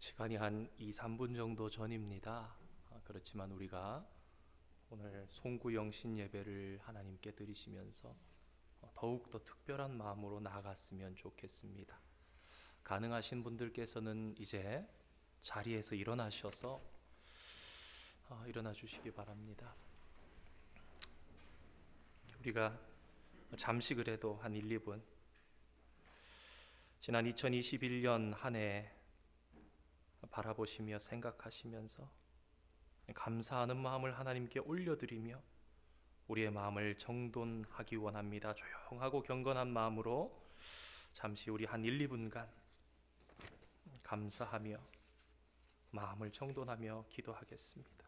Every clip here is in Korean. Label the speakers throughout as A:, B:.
A: 시간이 한 2, 3분 정도 전입니다. 그렇지만 우리가 오늘 송구영신 예배를 하나님께 드리시면서 더욱더 특별한 마음으로 나아갔으면 좋겠습니다. 가능하신 분들께서는 이제 자리에서 일어나셔서 일어나 주시기 바랍니다. 우리가 잠시 그래도 한 1, 2분 지난 2021년 한 해 바라보시며 생각하시면서 감사하는 마음을 하나님께 올려드리며 우리의 마음을 정돈하기 원합니다. 조용하고 경건한 마음으로 잠시 우리 한 1, 2분간 감사하며 마음을 정돈하며 기도하겠습니다.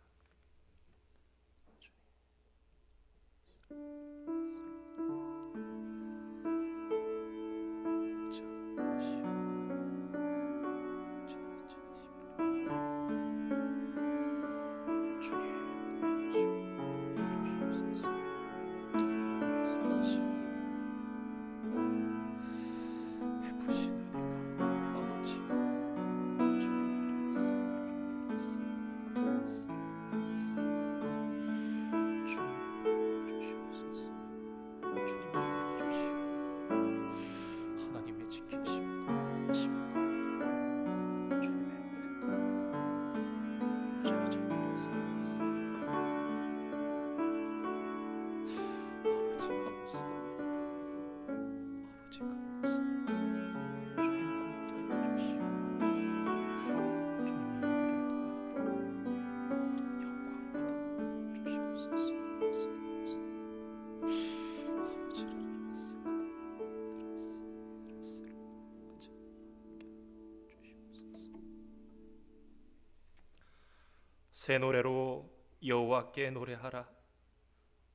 A: 새 노래로 여호와께 노래하라.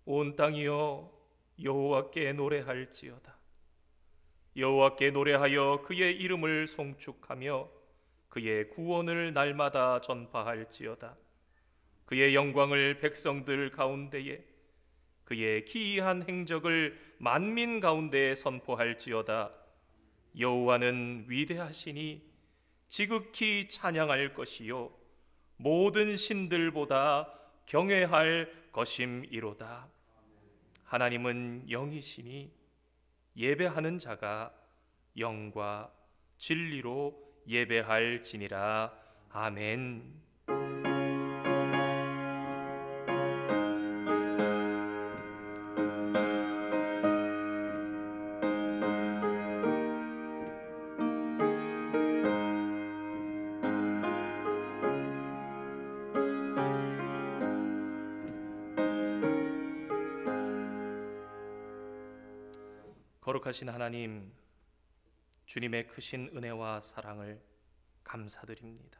A: 온 땅이여 여호와께 노래할지어다. 여호와께 노래하여 그의 이름을 송축하며 그의 구원을 날마다 전파할지어다. 그의 영광을 백성들 가운데에 그의 기이한 행적을 만민 가운데에 선포할지어다. 여호와는 위대하시니 지극히 찬양할 것이요 모든 신들보다 경외할 것임이로다. 하나님은 영이시니 예배하는 자가 영과 진리로 예배할지니라. 아멘. 거룩하신 하나님, 주님의 크신 은혜와 사랑을 감사드립니다.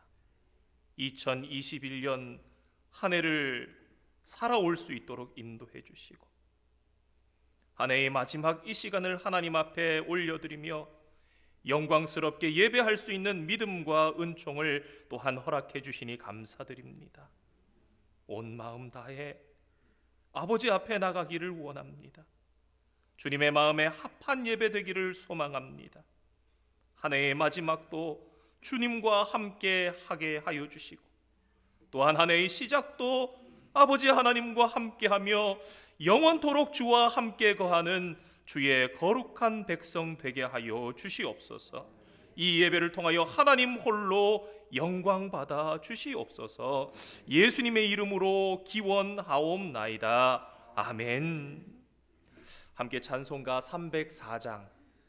A: 2021년 한 해를 살아올 수 있도록 인도해 주시고 한 해의 마지막 이 시간을 하나님 앞에 올려드리며 영광스럽게 예배할 수 있는 믿음과 은총을 또한 허락해 주시니 감사드립니다. 온 마음 다해 아버지 앞에 나가기를 원합니다. 주님의 마음에 합한 예배 되기를 소망합니다. 한 해의 마지막도 주님과 함께 하게 하여 주시고 또한 한 해의 시작도 아버지 하나님과 함께하며 영원토록 주와 함께 거하는 주의 거룩한 백성 되게 하여 주시옵소서. 이 예배를 통하여 하나님 홀로 영광 받아 주시옵소서. 예수님의 이름으로 기원하옵나이다. 아멘. 함께 찬송가 304장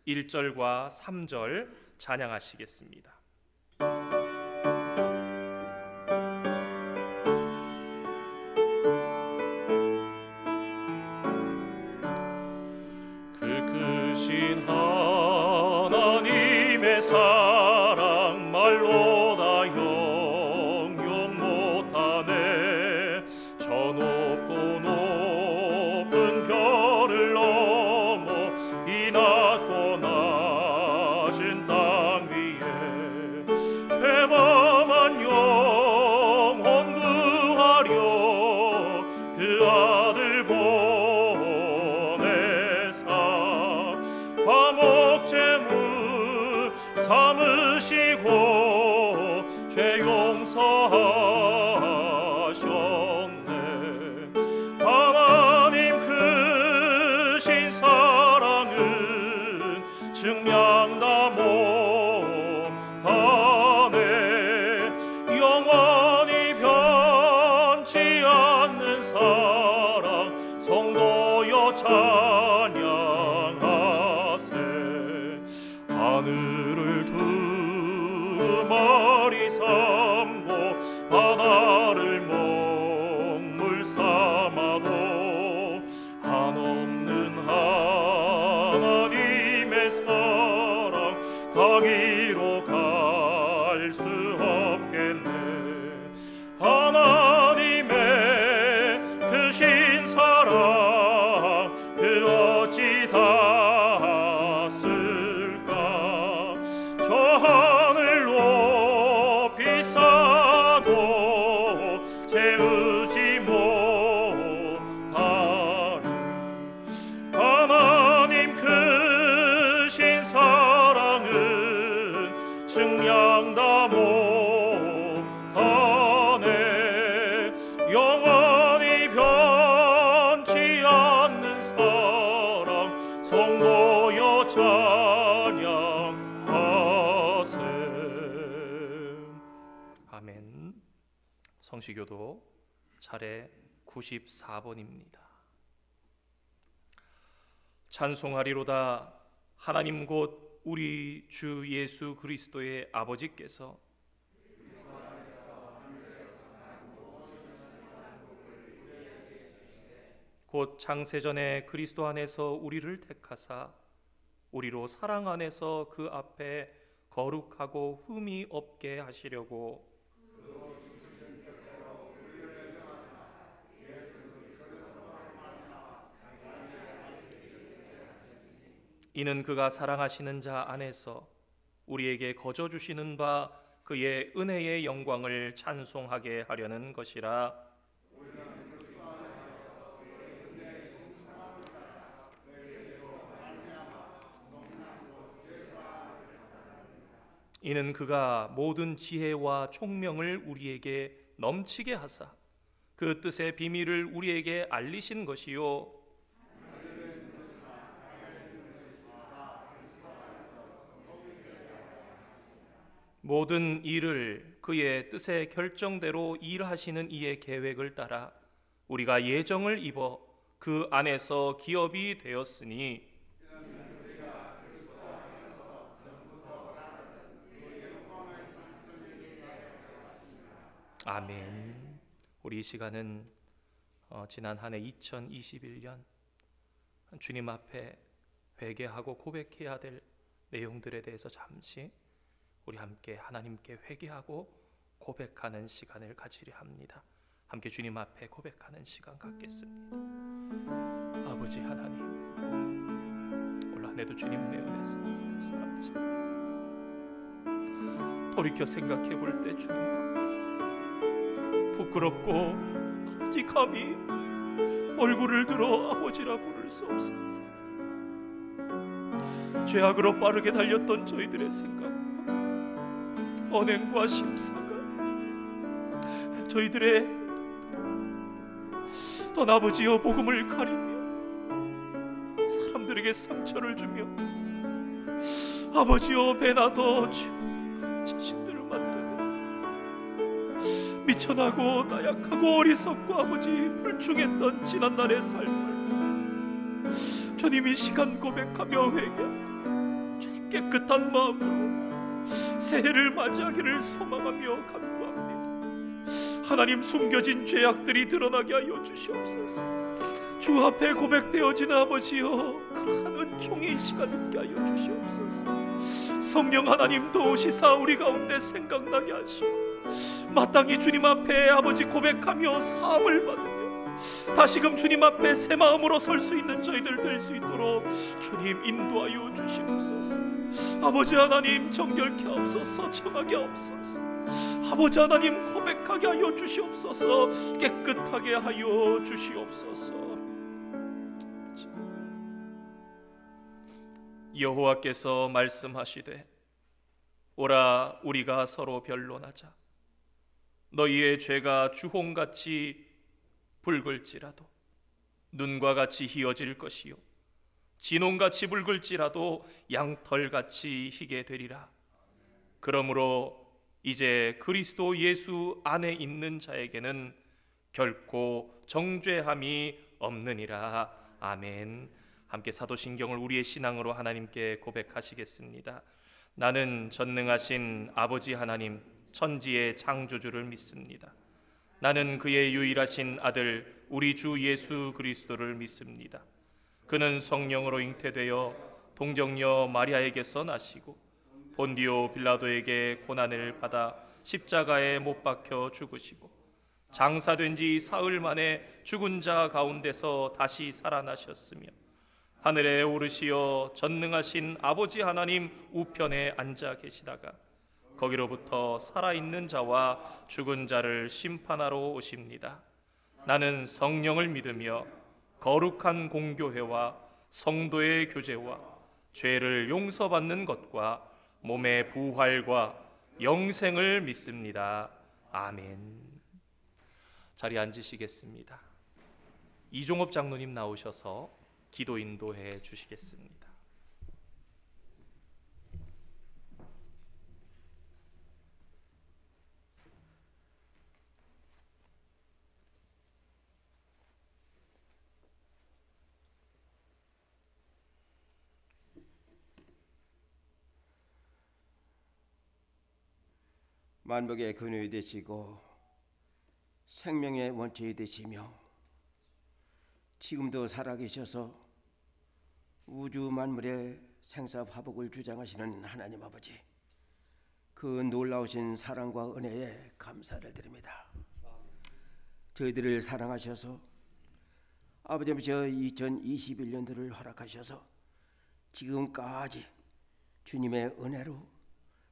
A: 1절과 3절 찬양하시겠습니다. 그 크신 하나님의 사랑 말로 다 영영 못하네. 저 높고 높은 별을 넘어 이 낮고 낮은 땅 위에 죄범한 영혼 구하려 그 아들 보내사 화목제물 삼으시고 죄 용서하셨네. 하나님 크신 사랑은 증량다 못하네. 영원히 변치 않는 사랑 성도여 찬양하세. 하늘을 두루마리 삼고 바다를 먹물 삼아도 한없는 하나님의 사랑 다 기록할 수 없겠네. 하나님의 크신 사랑 그 어찌 닿았을까. 저 하늘 높이 쌓아도 채우지 못하리. 하나님 크신 사랑은 증량다 못하네. 영원히 변치 않는 사랑 성도여 찬양하세. 아멘. 성시교도 차례 94번입니다. 찬송하리로다. 하나님 곧 우리 주 예수 그리스도의 아버지께서 곧 창세전에 그리스도 안에서 우리를 택하사 우리로 사랑 안에서 그 앞에 거룩하고 흠이 없게 하시려고 이는 그가 사랑하시는 자 안에서 우리에게 거저 주시는 바 그의 은혜의 영광을 찬송하게 하려는 것이라. 이는 그가 모든 지혜와 총명을 우리에게 넘치게 하사 그 뜻의 비밀을 우리에게 알리신 것이요. 모든 일을 그의 뜻의 결정대로 일하시는 이의 계획을 따라 우리가 예정을 입어 그 안에서 기업이 되었으니 아멘. 우리 이 시간은 지난 한 해 2021년 주님 앞에 회개하고 고백해야 될 내용들에 대해서 잠시 우리 함께 하나님께 회개하고 고백하는 시간을 가지려 합니다. 함께 주님 앞에 고백하는 시간 갖겠습니다. 아버지 하나님, 올 한 해도 주님 은혜 사랑하시 돌이켜 생각해 볼 때 주님 부끄럽고 아버지 감히 얼굴을 들어 아버지라 부를 수 없습니다. 죄악으로 빠르게 달렸던 저희들의 생각과 언행과 심사가 저희들의 또 아버지여 복음을 가리며 사람들에게 상처를 주며 아버지여 배나더 자신들을 만드는 미천하고 나약하고 어리석고 아버지 불충했던 지난날의 삶을 주님 이 시간 고백하며 회개하고 주님 깨끗한 마음으로 새해를 맞이하기를 소망하며 간구합니다. 하나님, 숨겨진 죄악들이 드러나게 하여 주시옵소서. 주 앞에 고백되어지는 아버지여 그러한 은총의 시간 있게 하여 주시옵소서. 성령 하나님 도우시사 우리 가운데 생각나게 하시고 마땅히 주님 앞에 아버지 고백하며 사함을 받으며 다시금 주님 앞에 새 마음으로 설 수 있는 저희들 될 수 있도록 주님 인도하여 주시옵소서. 아버지 하나님 정결케 하옵소서. 청하게 하옵소서. 아버지 하나님 고백하게 하여 주시옵소서. 깨끗하게 하여 주시옵소서. 여호와께서 말씀하시되 오라 우리가 서로 변론하자. 너희의 죄가 주홍같이 붉을지라도 눈과 같이 희어질 것이요 진홍같이 붉을지라도 양털같이 희게 되리라. 그러므로 이제 그리스도 예수 안에 있는 자에게는 결코 정죄함이 없느니라. 아멘. 함께 사도신경을 우리의 신앙으로 하나님께 고백하시겠습니다. 나는 전능하신 아버지 하나님 천지의 창조주를 믿습니다. 나는 그의 유일하신 아들 우리 주 예수 그리스도를 믿습니다. 그는 성령으로 잉태되어 동정녀 마리아에게서 나시고 본디오 빌라도에게 고난을 받아 십자가에 못 박혀 죽으시고 장사된 지 사흘 만에 죽은 자 가운데서 다시 살아나셨으며 하늘에 오르시어 전능하신 아버지 하나님 우편에 앉아 계시다가 거기로부터 살아있는 자와 죽은 자를 심판하러 오십니다. 나는 성령을 믿으며 거룩한 공교회와 성도의 교제와 죄를 용서받는 것과 몸의 부활과 영생을 믿습니다. 아멘. 자리에 앉으시겠습니다. 이종업 장로님 나오셔서 기도 인도해 주시겠습니다.
B: 만복의 근원이 되시고 생명의 원천이 되시며 지금도 살아계셔서 우주 만물의 생사화복을 주장하시는 하나님 아버지, 그 놀라우신 사랑과 은혜에 감사를 드립니다. 저희들을 사랑하셔서 아버지 2021년도를 허락하셔서 지금까지 주님의 은혜로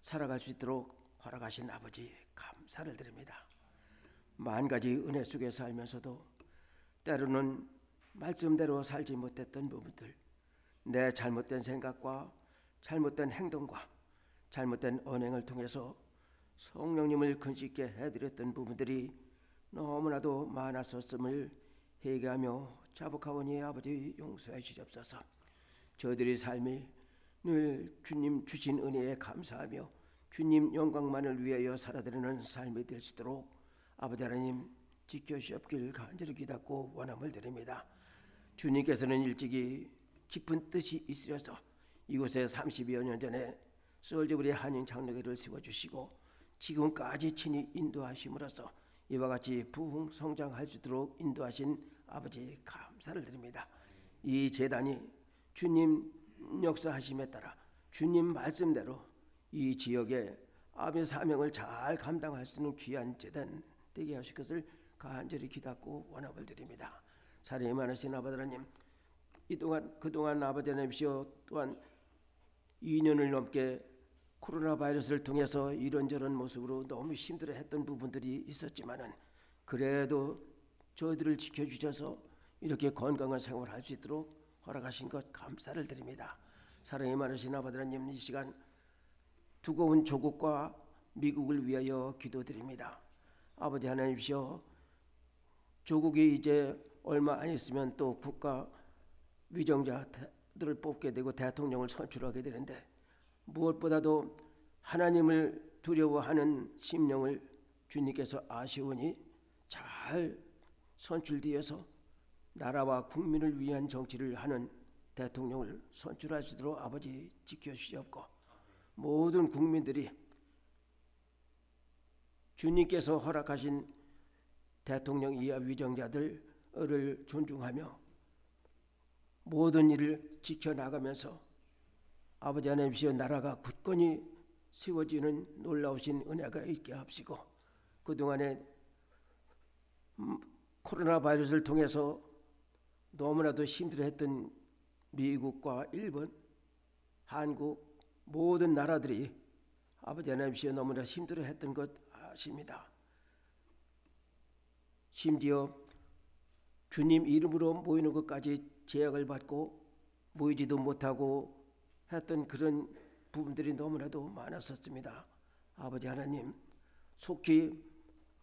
B: 살아갈 수 있도록 허락하신 아버지 감사를 드립니다. 만 가지 은혜 속에 살면서도 때로는 말씀대로 살지 못했던 부분들, 내 잘못된 생각과 잘못된 행동과 잘못된 언행을 통해서 성령님을 근심케 해드렸던 부분들이 너무나도 많았었음을 회개하며 자복하오니 아버지 용서해 주시옵소서. 저희들의 삶이 늘 주님 주신 은혜에 감사하며 주님 영광만을 위하여 살아드리는 삶이 될 수 있도록 아버지 하나님 지켜주시옵길 간절히 기도하고 원함을 드립니다. 주님께서는 일찍이 깊은 뜻이 있으셔서 이곳에 30여 년 전에 솔저브리 한인 장로교를 세워주시고 지금까지 친히 인도하심으로써 이와 같이 부흥성장할 수 있도록 인도하신 아버지 감사를 드립니다. 이 재단이 주님 역사하심에 따라 주님 말씀대로 이 지역에 아버지 사명을 잘 감당할 수 있는 귀한 재단 되게 하실 것을 간절히 기도하고 원함을 드립니다. 사랑이 많으신 아버지 하나님, 그동안 아버지 하나님이시여 또한 2년을 넘게 코로나 바이러스를 통해서 이런저런 모습으로 너무 힘들어했던 부분들이 있었지만은 그래도 저희들을 지켜주셔서 이렇게 건강한 생활할 수 있도록 허락하신 것 감사를 드립니다. 사랑이 많으신 아버지 하나님, 이 시간 두고온 조국과 미국을 위하여 기도드립니다. 아버지 하나님이시여, 조국이 이제 얼마 안 있으면 또 국가 위정자들을 뽑게 되고 대통령을 선출하게 되는데 무엇보다도 하나님을 두려워하는 심령을 주님께서 아시오니 잘 선출되어서 나라와 국민을 위한 정치를 하는 대통령을 선출할 수 있도록 아버지 지켜주시옵고, 모든 국민들이 주님께서 허락하신 대통령 이하 위정자들을 존중하며 모든 일을 지켜나가면서 아버지 하나님이시여 나라가 굳건히 세워지는 놀라우신 은혜가 있게 하시고, 그동안에 코로나 바이러스를 통해서 너무나도 힘들어했던 미국과 일본, 한국 모든 나라들이 아버지 하나님이시여 너무나 힘들어했던 것 아십니다. 심지어 주님 이름으로 모이는 것까지 제약을 받고 모이지도 못하고 했던 그런 부분들이 너무나도 많았었습니다. 아버지 하나님, 속히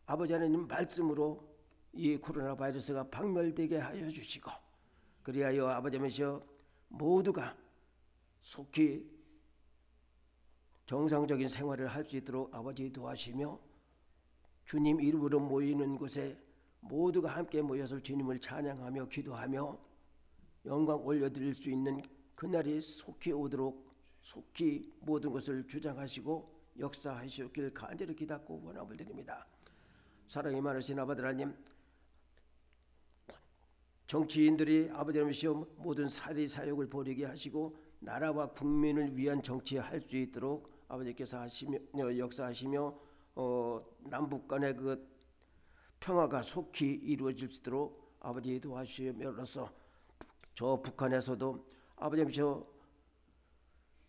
B: 아버지 하나님 말씀으로 이 코로나 바이러스가 박멸되게 하여 주시고, 그리하여 아버지 하나님 모두가 속히 정상적인 생활을 할 수 있도록 아버지 도와주시며, 주님 이름으로 모이는 곳에 모두가 함께 모여서 주님을 찬양하며 기도하며 영광 올려드릴 수 있는 그날이 속히 오도록 속히 모든 것을 주장하시고 역사하시길 간절히 기다고 원함을 드립니다. 사랑이 많으신 아버지 하나님, 정치인들이 아버지 하나님 모든 사리 사욕을 버리게 하시고 나라와 국민을 위한 정치할 수 있도록 아버지께서 역사하시며 남북 간의 그 평화가 속히 이루어질 수 있도록 아버지 도와주시며로써 저 북한에서도 아버지 하나님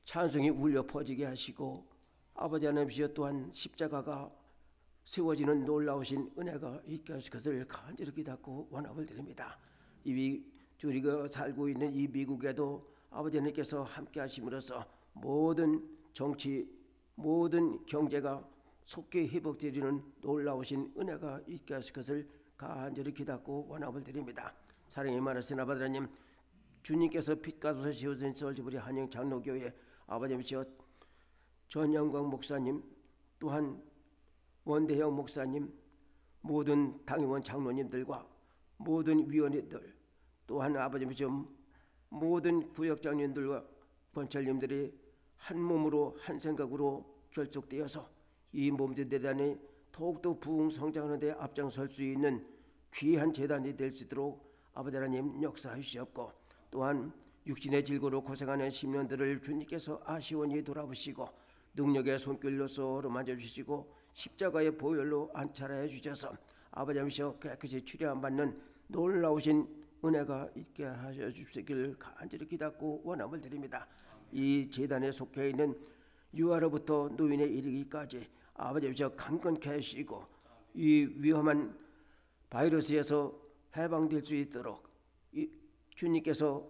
B: 찬송이 울려 퍼지게 하시고, 아버지 하나님 또한 십자가가 세워지는 놀라우신 은혜가 있게 하실 것을 간절히 기다고 원함을 드립니다. 우리가 살고 있는 이 미국에도 아버지 하나님께서 함께 하심으로써 모든 정치, 모든 경제가 속히 회복되리는 놀라우신 은혜가 있게 하실 것을 간절히 기다고 원함을 드립니다. 사랑이 많으신 아버지 하나님, 주님께서 빛가도서 지어진 서울지부리 한영 장로교회 아버지 하나님 전영광 목사님, 또한 원대형 목사님, 모든 당의원 장로님들과 모든 위원회들, 또한 아버지 하나님 모든 구역장님들과 권찰님들이 한 몸으로 한 생각으로 결속되어서 이 몸들 대단히 더욱더 부흥 성장하는 데 앞장설 수 있는 귀한 재단이 될 수 있도록 아버지 하나님 역사하시옵고, 또한 육신의 질고로 고생하는 10년들을 주님께서 아시원히 돌아보시고 능력의 손길로서 어루만져 주시고 십자가의 보혈로 안찰하여 주셔서 아버지 하나님 깨끗이 출애함받는 놀라우신 은혜가 있게 하여 주시기를 간절히 기다고 원함을 드립니다. 이 재단에 속해 있는 유아로부터 노인에 이르기까지 아버지 하나님 강건케 하시고 이 위험한 바이러스에서 해방될 수 있도록 주님께서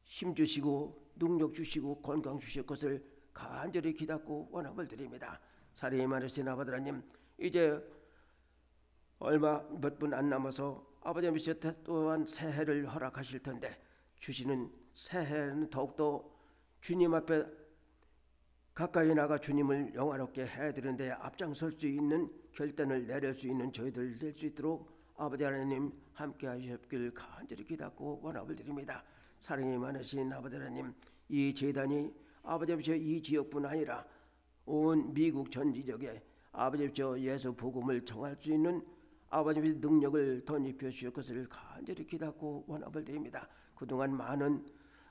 B: 힘 주시고 능력 주시고 건강 주실 것을 간절히 기다고 원함을 드립니다. 사랑이 많으신 아버지 하나님, 이제 얼마 몇 분 안 남아서 아버지 하나님 또한 새해를 허락하실 텐데, 주시는 새해는 더욱더 주님 앞에 가까이 나가 주님을 영화롭게 해드리는데 앞장설 수 있는 결단을 내릴 수 있는 저희들 될 수 있도록 아버지 하나님 함께 하시옵길 간절히 기다고 원함을 드립니다. 사랑이 많으신 아버지 하나님, 이 재단이 아버지 하나님 이 지역뿐 아니라 온 미국 전 지역에 아버지 하나님 예수 복음을 전할 수 있는 아버지 하나님 능력을 덧입혀 주실 것을 간절히 기다고 원함을 드립니다. 그동안 많은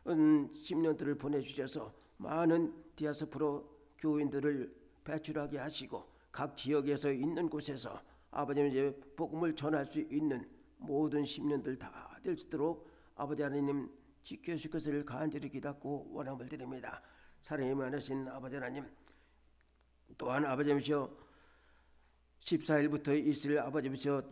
B: 10년들을 보내주셔서 많은 디아스포라 교인들을 배출하게 하시고 각 지역에서 있는 곳에서 아버지 하나님 복음을 전할 수 있는 모든 10년들 다 될 수 있도록 아버지 하나님 지켜주실 것을 간절히 기다고 원함을 드립니다. 사랑이 많으신 아버지 하나님, 또한 아버지 하나님 14일부터 있을 아버지 하나님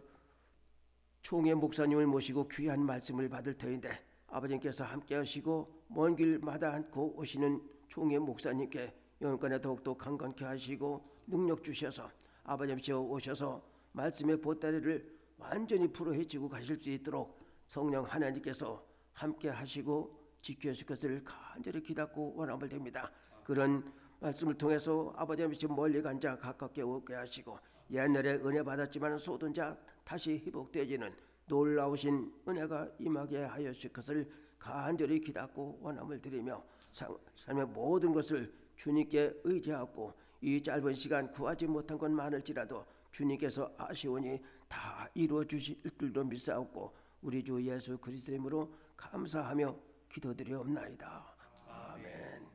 B: 총회 목사님을 모시고 귀한 말씀을 받을 터인데 아버지께서 함께 하시고 먼 길마다 않고 오시는 총회 목사님께 영권에 더욱더 강건케 하시고 능력 주셔서 아버지 하나님 오셔서 말씀의 보따리를 완전히 풀어헤치고 가실 수 있도록 성령 하나님께서 함께 하시고 지켜주실 것을 간절히 기다고 원함을 드립니다. 그런 말씀을 통해서 아버지 하나님 멀리 간 자 가깝게 오게 하시고 옛날에 은혜 받았지만 쏟은 자 다시 회복되어지는 놀라우신 은혜가 임하게 하여 주실 것을 간절히 기다고 원함을 드리며 삶의 모든 것을 주님께 의지하고 이 짧은 시간 구하지 못한 건 많을지라도 주님께서 아시오니 다 이루어 주실 줄로 믿사옵고 우리 주 예수 그리스도 이름으로 감사하며 기도드리옵나이다. 아멘.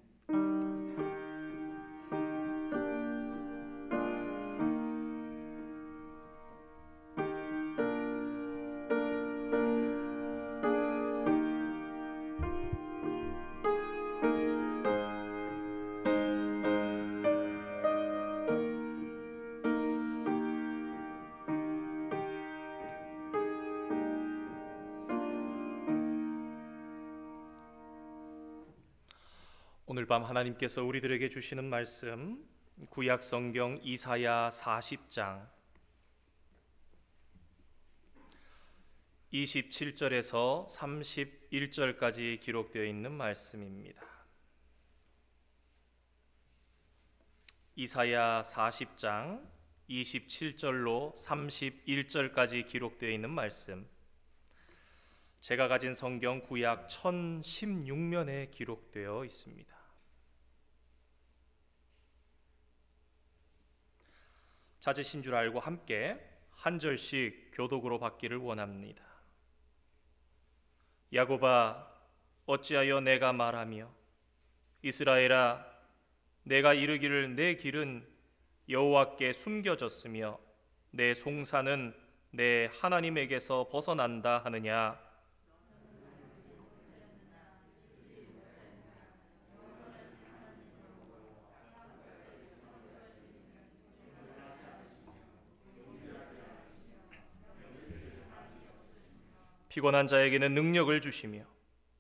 A: 오늘 밤 하나님께서 우리들에게 주시는 말씀 구약 성경 이사야 40장 27절에서 31절까지 기록되어 있는 말씀입니다. 이사야 40장 27절로 31절까지 기록되어 있는 말씀, 제가 가진 성경 구약 1016면에 기록되어 있습니다. 찾으신 줄 알고 함께 한 절씩 교독으로 받기를 원합니다. 야곱아, 어찌하여 내가 말하며 이스라엘아, 내가 이르기를 내 길은 여호와께 숨겨졌으며 내 송사는 내 하나님에게서 벗어난다 하느냐? 피곤한 자에게는 능력을 주시며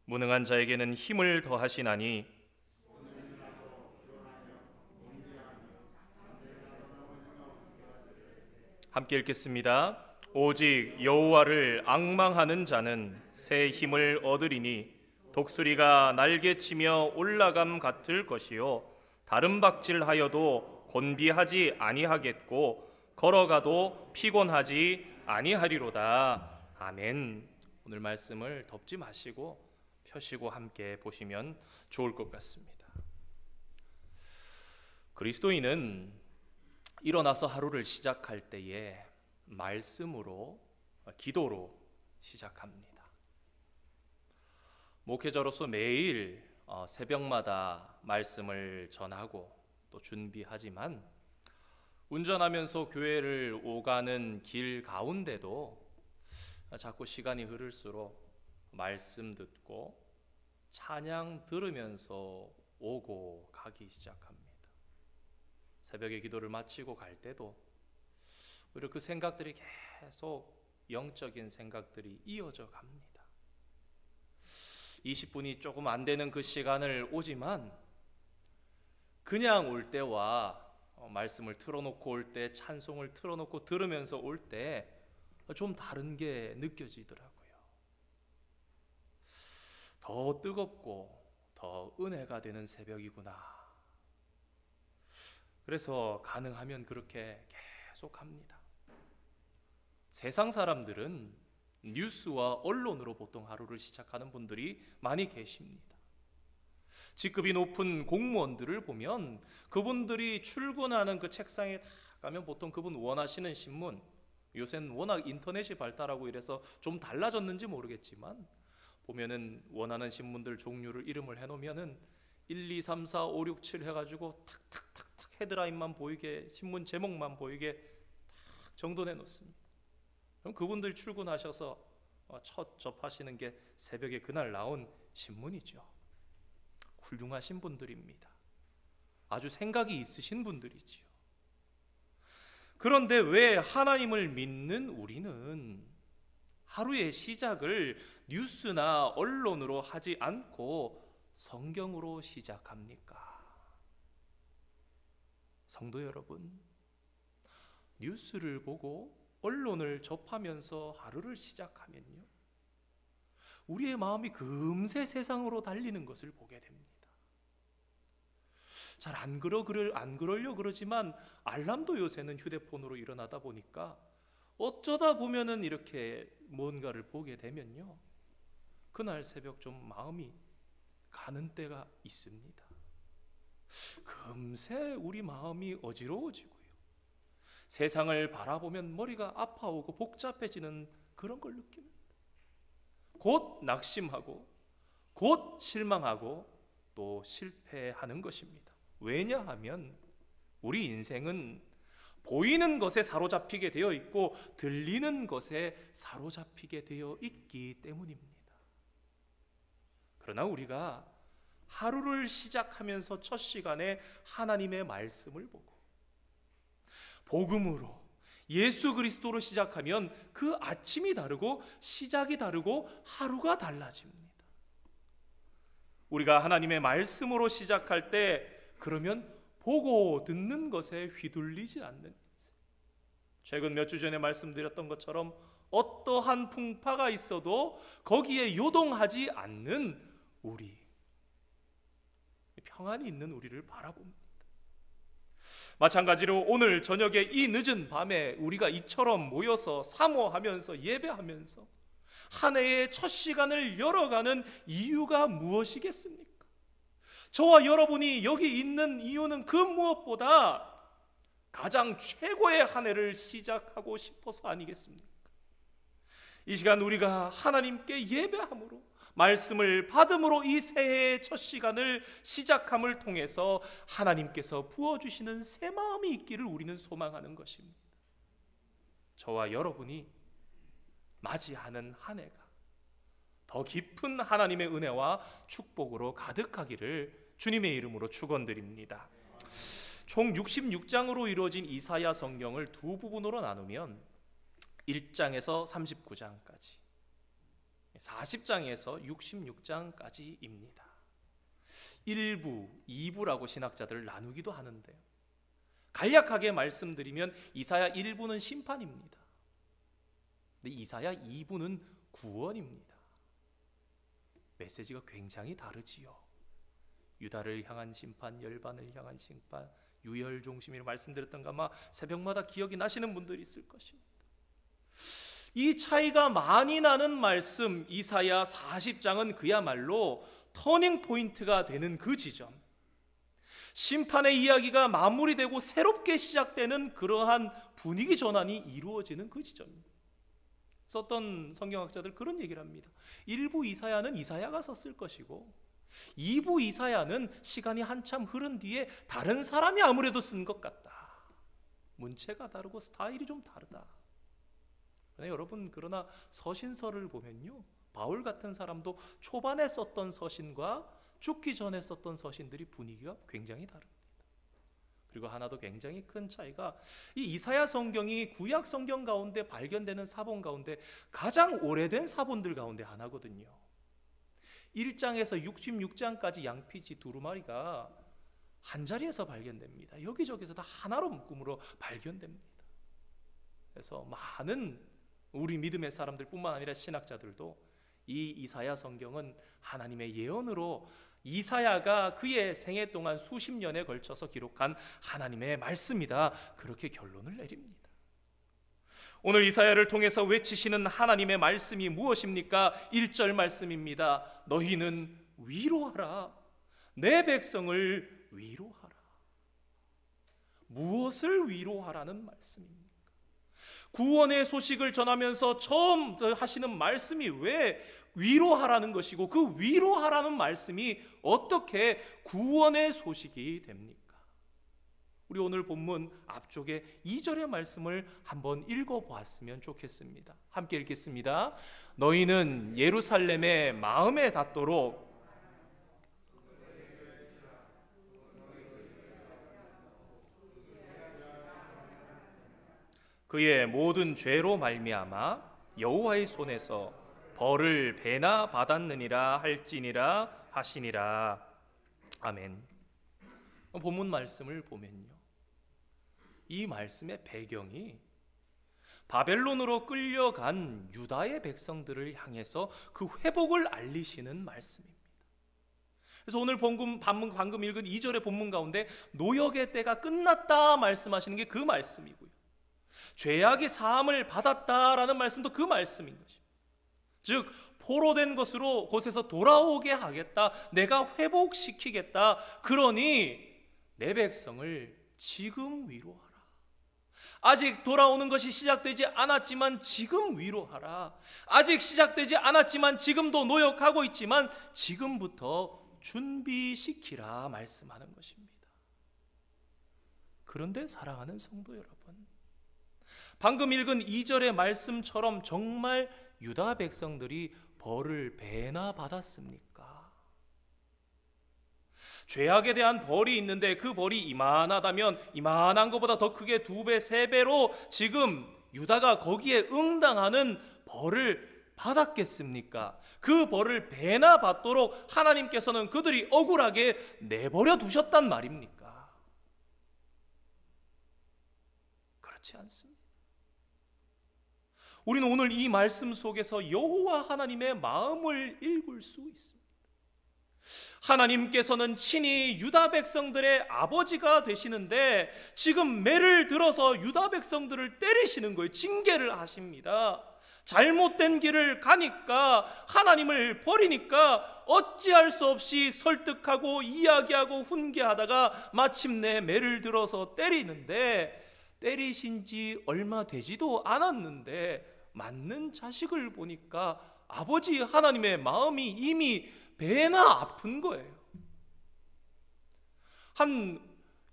A: 무능한 자에게는 힘을 더하시나니 함께 읽겠습니다. 오직 여호와를 앙망하는 자는 새 힘을 얻으리니 독수리가 날개치며 올라감 같을 것이요 다른 박질하여도 곤비하지 아니하겠고 걸어가도 피곤하지 아니하리로다. 아멘. 오늘 말씀을 덮지 마시고 펴시고 함께 보시면 좋을 것 같습니다. 그리스도인은 일어나서 하루를 시작할 때에 말씀으로, 기도로 시작합니다. 목회자로서 매일 새벽마다 말씀을 전하고 또 준비하지만 운전하면서 교회를 오가는 길 가운데도 자꾸 시간이 흐를수록 말씀 듣고 찬양 들으면서 오고 가기 시작합니다. 새벽에 기도를 마치고 갈 때도 오히려 그 생각들이 계속 영적인 생각들이 이어져 갑니다. 20분이 조금 안 되는 그 시간을 오지만 그냥 올 때와 말씀을 틀어놓고 올 때, 찬송을 틀어놓고 들으면서 올 때 좀 다른 게 느껴지더라고요. 더 뜨겁고 더 은혜가 되는 새벽이구나. 그래서 가능하면 그렇게 계속 합니다. 세상 사람들은 뉴스와 언론으로 보통 하루를 시작하는 분들이 많이 계십니다. 직급이 높은 공무원들을 보면 그분들이 출근하는 그 책상에 다 가면 보통 그분 원하시는 신문, 요새는 워낙 인터넷이 발달하고 이래서 좀 달라졌는지 모르겠지만 보면은 원하는 신문들 종류를 이름을 해놓으면은 1, 2, 3, 4, 5, 6, 7 해가지고 탁탁탁탁 헤드라인만 보이게, 신문 제목만 보이게 탁 정돈해 놓습니다. 그럼 그분들 출근하셔서 첫 접하시는 게 새벽에 그날 나온 신문이죠. 훌륭하신 분들입니다. 아주 생각이 있으신 분들이지요. 그런데 왜 하나님을 믿는 우리는 하루의 시작을 뉴스나 언론으로 하지 않고 성경으로 시작합니까? 성도 여러분, 뉴스를 보고 언론을 접하면서 하루를 시작하면요, 우리의 마음이 금세 세상으로 달리는 것을 보게 됩니다. 잘 안 그러려고 그러지만 알람도 요새는 휴대폰으로 일어나다 보니까 어쩌다 보면은 이렇게 뭔가를 보게 되면요, 그날 새벽 좀 마음이 가는 때가 있습니다. 금세 우리 마음이 어지러워지고요, 세상을 바라보면 머리가 아파오고 복잡해지는 그런 걸 느낍니다. 곧 낙심하고 곧 실망하고 또 실패하는 것입니다. 왜냐하면 우리 인생은 보이는 것에 사로잡히게 되어 있고 들리는 것에 사로잡히게 되어 있기 때문입니다. 그러나 우리가 하루를 시작하면서 첫 시간에 하나님의 말씀을 보고 복음으로 예수 그리스도로 시작하면 그 아침이 다르고 시작이 다르고 하루가 달라집니다. 우리가 하나님의 말씀으로 시작할 때 그러면 보고 듣는 것에 휘둘리지 않는 인생. 최근 몇 주 전에 말씀드렸던 것처럼 어떠한 풍파가 있어도 거기에 요동하지 않는 우리, 평안이 있는 우리를 바라봅니다. 마찬가지로 오늘 저녁에 이 늦은 밤에 우리가 이처럼 모여서 사모하면서 예배하면서 한 해의 첫 시간을 열어가는 이유가 무엇이겠습니까? 저와 여러분이 여기 있는 이유는 그 무엇보다 가장 최고의 한 해를 시작하고 싶어서 아니겠습니까? 이 시간 우리가 하나님께 예배함으로, 말씀을 받음으로 이 새해의 첫 시간을 시작함을 통해서 하나님께서 부어주시는 새 마음이 있기를 우리는 소망하는 것입니다. 저와 여러분이 맞이하는 한 해가 더 깊은 하나님의 은혜와 축복으로 가득하기를 주님의 이름으로 축원드립니다. 총 66장으로 이루어진 이사야 성경을 두 부분으로 나누면 1장에서 39장까지, 40장에서 66장까지입니다. 1부, 2부라고 신학자들 나누기도 하는데요, 간략하게 말씀드리면 이사야 1부는 심판입니다. 근데 이사야 2부는 구원입니다. 메시지가 굉장히 다르지요. 유다를 향한 심판, 열반을 향한 심판, 유혈 중심으로 말씀드렸던가 아마 새벽마다 기억이 나시는 분들이 있을 것입니다. 이 차이가 많이 나는 말씀, 이사야 40장은 그야말로 터닝 포인트가 되는 그 지점, 심판의 이야기가 마무리되고 새롭게 시작되는 그러한 분위기 전환이 이루어지는 그 지점입니다. 썼던 성경학자들 그런 얘기를 합니다. 1부 이사야는 이사야가 썼을 것이고 2부 이사야는 시간이 한참 흐른 뒤에 다른 사람이 아무래도 쓴 것 같다. 문체가 다르고 스타일이 좀 다르다. 여러분, 그러나 서신서를 보면요, 바울 같은 사람도 초반에 썼던 서신과 죽기 전에 썼던 서신들이 분위기가 굉장히 다릅니다. 그리고 하나 더 굉장히 큰 차이가, 이 이사야 성경이 구약 성경 가운데 발견되는 사본 가운데 가장 오래된 사본들 가운데 하나거든요. 1장에서 66장까지 양피지 두루마리가 한 자리에서 발견됩니다. 여기저기서 다 하나로 묶음으로 발견됩니다. 그래서 많은 우리 믿음의 사람들뿐만 아니라 신학자들도 이 이사야 성경은 하나님의 예언으로 이사야가 그의 생애 동안 수십 년에 걸쳐서 기록한 하나님의 말씀이다, 그렇게 결론을 내립니다. 오늘 이사야를 통해서 외치시는 하나님의 말씀이 무엇입니까? 1절 말씀입니다. 너희는 위로하라. 내 백성을 위로하라. 무엇을 위로하라는 말씀입니까? 구원의 소식을 전하면서 처음 하시는 말씀이 왜 위로하라는 것이고, 그 위로하라는 말씀이 어떻게 구원의 소식이 됩니까? 우리 오늘 본문 앞쪽에 2절의 말씀을 한번 읽어보았으면 좋겠습니다. 함께 읽겠습니다. 너희는 예루살렘의 마음에 닿도록 그의 모든 죄로 말미암아 여호와의 손에서 벌을 배나 받았느니라 할지니라 하시니라. 아멘. 본문 말씀을 보면요, 이 말씀의 배경이 바벨론으로 끌려간 유다의 백성들을 향해서 그 회복을 알리시는 말씀입니다. 그래서 오늘 방금 읽은 2절의 본문 가운데 노역의 때가 끝났다 말씀하시는 게 그 말씀이고요, 죄악이 사함을 받았다라는 말씀도 그 말씀인 것입니다. 즉 포로된 것으로 곳에서 돌아오게 하겠다, 내가 회복시키겠다, 그러니 내 백성을 지금 위로하라. 아직 돌아오는 것이 시작되지 않았지만 지금 위로하라. 아직 시작되지 않았지만 지금도 노역하고 있지만 지금부터 준비시키라 말씀하는 것입니다. 그런데 사랑하는 성도 여러분, 방금 읽은 2절의 말씀처럼 정말 유다 백성들이 벌을 배나 받았습니까? 죄악에 대한 벌이 있는데 그 벌이 이만하다면 이만한 것보다 더 크게 2배, 3배로 지금 유다가 거기에 응당하는 벌을 받았겠습니까? 그 벌을 배나 받도록 하나님께서는 그들이 억울하게 내버려 두셨단 말입니까? 그렇지 않습니다. 우리는 오늘 이 말씀 속에서 여호와 하나님의 마음을 읽을 수 있습니다. 하나님께서는 친히 유다 백성들의 아버지가 되시는데 지금 매를 들어서 유다 백성들을 때리시는 거예요. 징계를 하십니다. 잘못된 길을 가니까, 하나님을 버리니까 어찌할 수 없이 설득하고 이야기하고 훈계하다가 마침내 매를 들어서 때리는데, 때리신 지 얼마 되지도 않았는데 맞는 자식을 보니까 아버지 하나님의 마음이 이미 배나 아픈 거예요. 한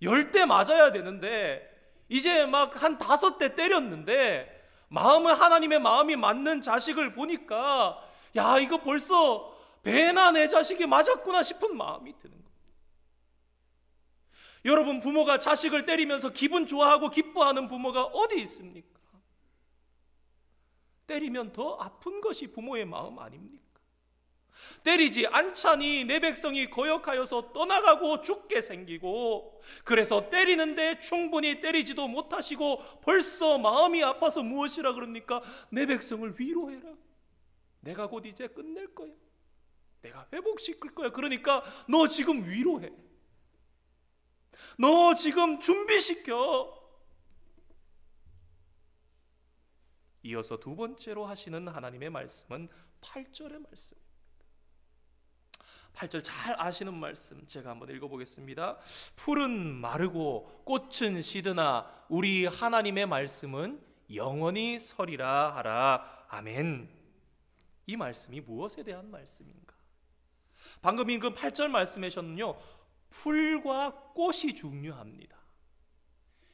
A: 10대 맞아야 되는데 이제 막 한 5대 때렸는데, 마음은 하나님의 마음이 맞는 자식을 보니까 야, 이거 벌써 배나 내 자식이 맞았구나 싶은 마음이 드는 거예요. 여러분, 부모가 자식을 때리면서 기분 좋아하고 기뻐하는 부모가 어디 있습니까? 때리면 더 아픈 것이 부모의 마음 아닙니까? 때리지 않자니 내 백성이 거역하여서 떠나가고 죽게 생기고, 그래서 때리는데 충분히 때리지도 못하시고 벌써 마음이 아파서 무엇이라 그럽니까? 내 백성을 위로해라. 내가 곧 이제 끝낼 거야. 내가 회복시킬 거야. 그러니까 너 지금 위로해. 너 지금 준비시켜. 이어서 두 번째로 하시는 하나님의 말씀은 8절의 말씀입니다. 8절 잘 아시는 말씀 제가 한번 읽어보겠습니다. 풀은 마르고 꽃은 시드나 우리 하나님의 말씀은 영원히 서리라 하라. 아멘. 이 말씀이 무엇에 대한 말씀인가? 방금 읽은 8절 말씀에서는요, 풀과 꽃이 중요합니다.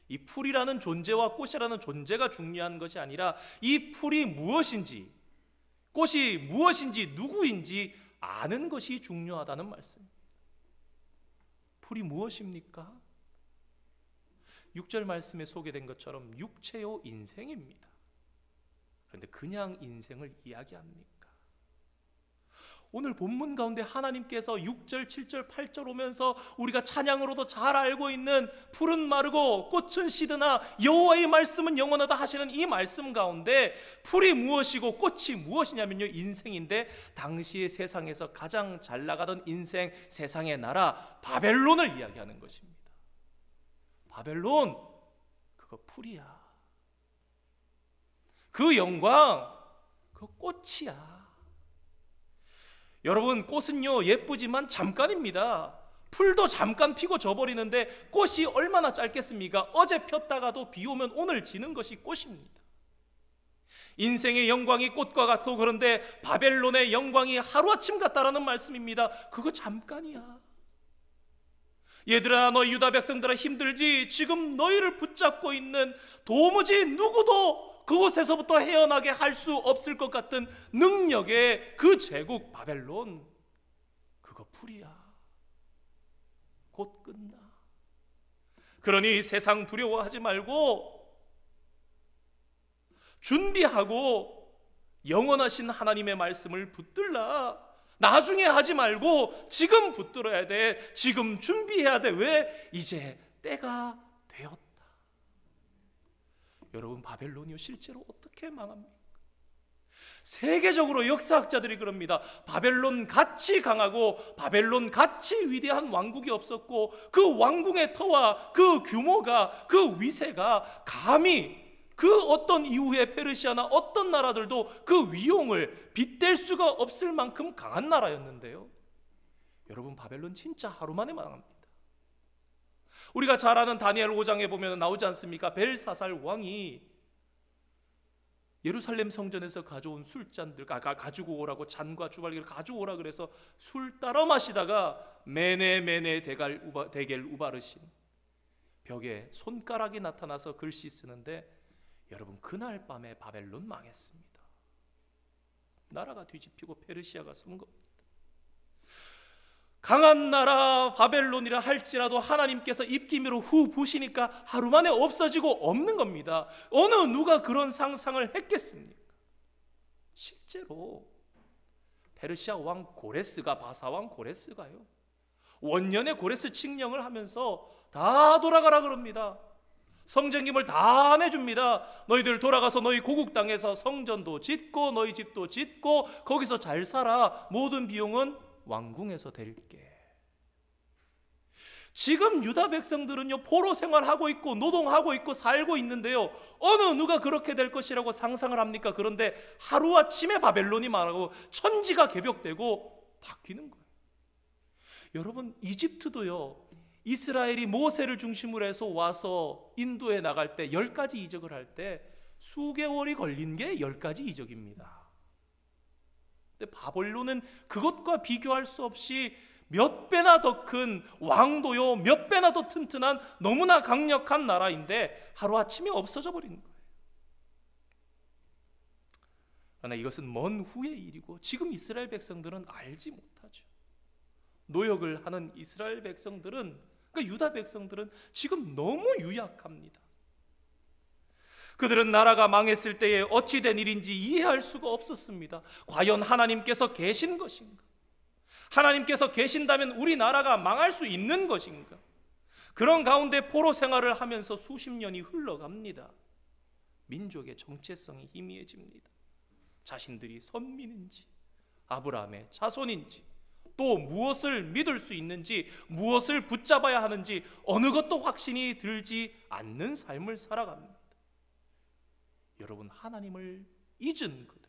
A: 이 풀이라는 존재와 꽃이라는 존재가 중요한 것이 아니라 이 풀이 무엇인지, 꽃이 무엇인지, 누구인지 아는 것이 중요하다는 말씀입니다. 풀이 무엇입니까? 6절 말씀에 소개된 것처럼 육체요 인생입니다. 그런데 그냥 인생을 이야기합니까? 오늘 본문 가운데 하나님께서 6절, 7절, 8절 오면서 우리가 찬양으로도 잘 알고 있는 풀은 마르고 꽃은 시드나 여호와의 말씀은 영원하다 하시는 이 말씀 가운데 풀이 무엇이고 꽃이 무엇이냐면요, 인생인데 당시의 세상에서 가장 잘 나가던 인생, 세상의 나라 바벨론을 이야기하는 것입니다. 바벨론, 그거 풀이야. 그 영광, 그 꽃이야. 여러분, 꽃은요 예쁘지만 잠깐입니다. 풀도 잠깐 피고 져버리는데 꽃이 얼마나 짧겠습니까? 어제 폈다가도 비 오면 오늘 지는 것이 꽃입니다. 인생의 영광이 꽃과 같고, 그런데 바벨론의 영광이 하루아침 같다라는 말씀입니다. 그거 잠깐이야. 얘들아, 너 유다 백성들아 힘들지? 지금 너희를 붙잡고 있는 도무지 누구도 그곳에서부터 헤어나게 할 수 없을 것 같은 능력의 그 제국 바벨론, 그거 풀이야. 곧 끝나. 그러니 세상 두려워하지 말고 준비하고 영원하신 하나님의 말씀을 붙들라. 나중에 하지 말고 지금 붙들어야 돼. 지금 준비해야 돼. 왜? 이제 때가 되었다. 여러분, 바벨론이요 실제로 어떻게 망합니까? 세계적으로 역사학자들이 그럽니다. 바벨론 같이 강하고 바벨론 같이 위대한 왕국이 없었고, 그 왕궁의 터와 그 규모가, 그 위세가 감히 그 어떤 이후의 페르시아나 어떤 나라들도 그 위용을 빗댈 수가 없을 만큼 강한 나라였는데요, 여러분, 바벨론 진짜 하루 만에 망합니다. 우리가 잘 아는 다니엘 5장에 보면 나오지 않습니까? 벨사살 왕이 예루살렘 성전에서 가져온 술잔들 가지고 오라고, 잔과 주발기를 가져오라 그래서 술 따라 마시다가 메네 데겔 우바르신 벽에 손가락이 나타나서 글씨 쓰는데, 여러분, 그날 밤에 바벨론 망했습니다. 나라가 뒤집히고 페르시아가 선 겁니다. 강한 나라 바벨론이라 할지라도 하나님께서 입기미로 후 부시니까 하루 만에 없어지고 없는 겁니다. 어느 누가 그런 상상을 했겠습니까? 실제로 페르시아 왕 고레스가, 바사왕 고레스가요, 원년에 고레스 칙령을 하면서 다 돌아가라 그럽니다. 성전김을 다 내줍니다. 너희들 돌아가서 너희 고국 땅에서 성전도 짓고 너희 집도 짓고 거기서 잘 살아. 모든 비용은 왕궁에서 드릴게. 지금 유다 백성들은요, 포로 생활하고 있고 노동하고 있고 살고 있는데요, 어느 누가 그렇게 될 것이라고 상상을 합니까? 그런데 하루아침에 바벨론이 망하고 천지가 개벽되고 바뀌는 거예요. 여러분, 이집트도요, 이스라엘이 모세를 중심으로 해서 와서 인도에 나갈 때 10가지 이적을 할 때 수개월이 걸린 게 10가지 이적입니다. 근데 바벨론은 그것과 비교할 수 없이 몇 배나 더 큰 왕도요, 몇 배나 더 튼튼한 너무나 강력한 나라인데 하루아침에 없어져 버리는 거예요. 그러나 이것은 먼 후의 일이고 지금 이스라엘 백성들은 알지 못하죠. 노역을 하는 이스라엘 백성들은, 그러니까 유다 백성들은 지금 너무 유약합니다. 그들은 나라가 망했을 때에 어찌 된 일인지 이해할 수가 없었습니다. 과연 하나님께서 계신 것인가? 하나님께서 계신다면 우리나라가 망할 수 있는 것인가? 그런 가운데 포로 생활을 하면서 수십 년이 흘러갑니다. 민족의 정체성이 희미해집니다. 자신들이 선민인지 아브라함의 자손인지 또 무엇을 믿을 수 있는지 무엇을 붙잡아야 하는지 어느 것도 확신이 들지 않는 삶을 살아갑니다. 여러분, 하나님을 잊은 그들,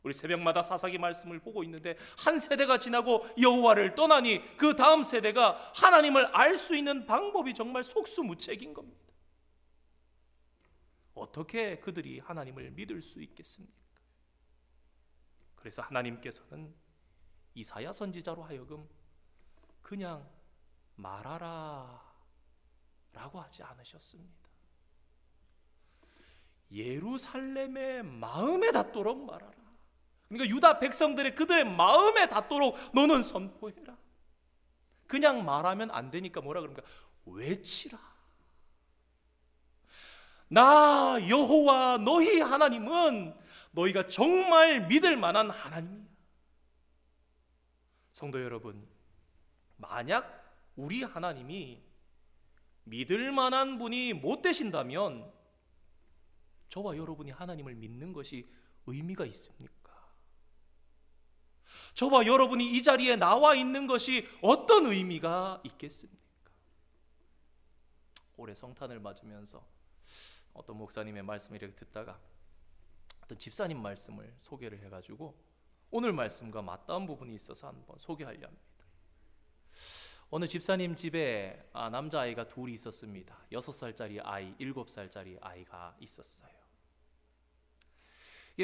A: 우리 새벽마다 사사기 말씀을 보고 있는데 한 세대가 지나고 여호와를 떠나니 그 다음 세대가 하나님을 알 수 있는 방법이 정말 속수무책인 겁니다. 어떻게 그들이 하나님을 믿을 수 있겠습니까? 그래서 하나님께서는 이사야 선지자로 하여금 그냥 말하라 라고 하지 않으셨습니다. 예루살렘의 마음에 닿도록 말하라. 그러니까 유다 백성들의 그들의 마음에 닿도록 너는 선포해라. 그냥 말하면 안 되니까 뭐라 그럽니까? 외치라. 나 여호와 너희 하나님은 너희가 정말 믿을 만한 하나님이야. 성도 여러분, 만약 우리 하나님이 믿을 만한 분이 못 되신다면 저와 여러분이 하나님을 믿는 것이 의미가 있습니까? 저와 여러분이 이 자리에 나와 있는 것이 어떤 의미가 있겠습니까? 올해 성탄을 맞으면서 어떤 목사님의 말씀을 이렇게 듣다가 어떤 집사님 말씀을 소개를 해가지고 오늘 말씀과 맞닿은 부분이 있어서 한번 소개하려 합니다. 어느 집사님 집에 남자아이가 둘이 있었습니다. 6살짜리 아이, 7살짜리 아이가 있었어요.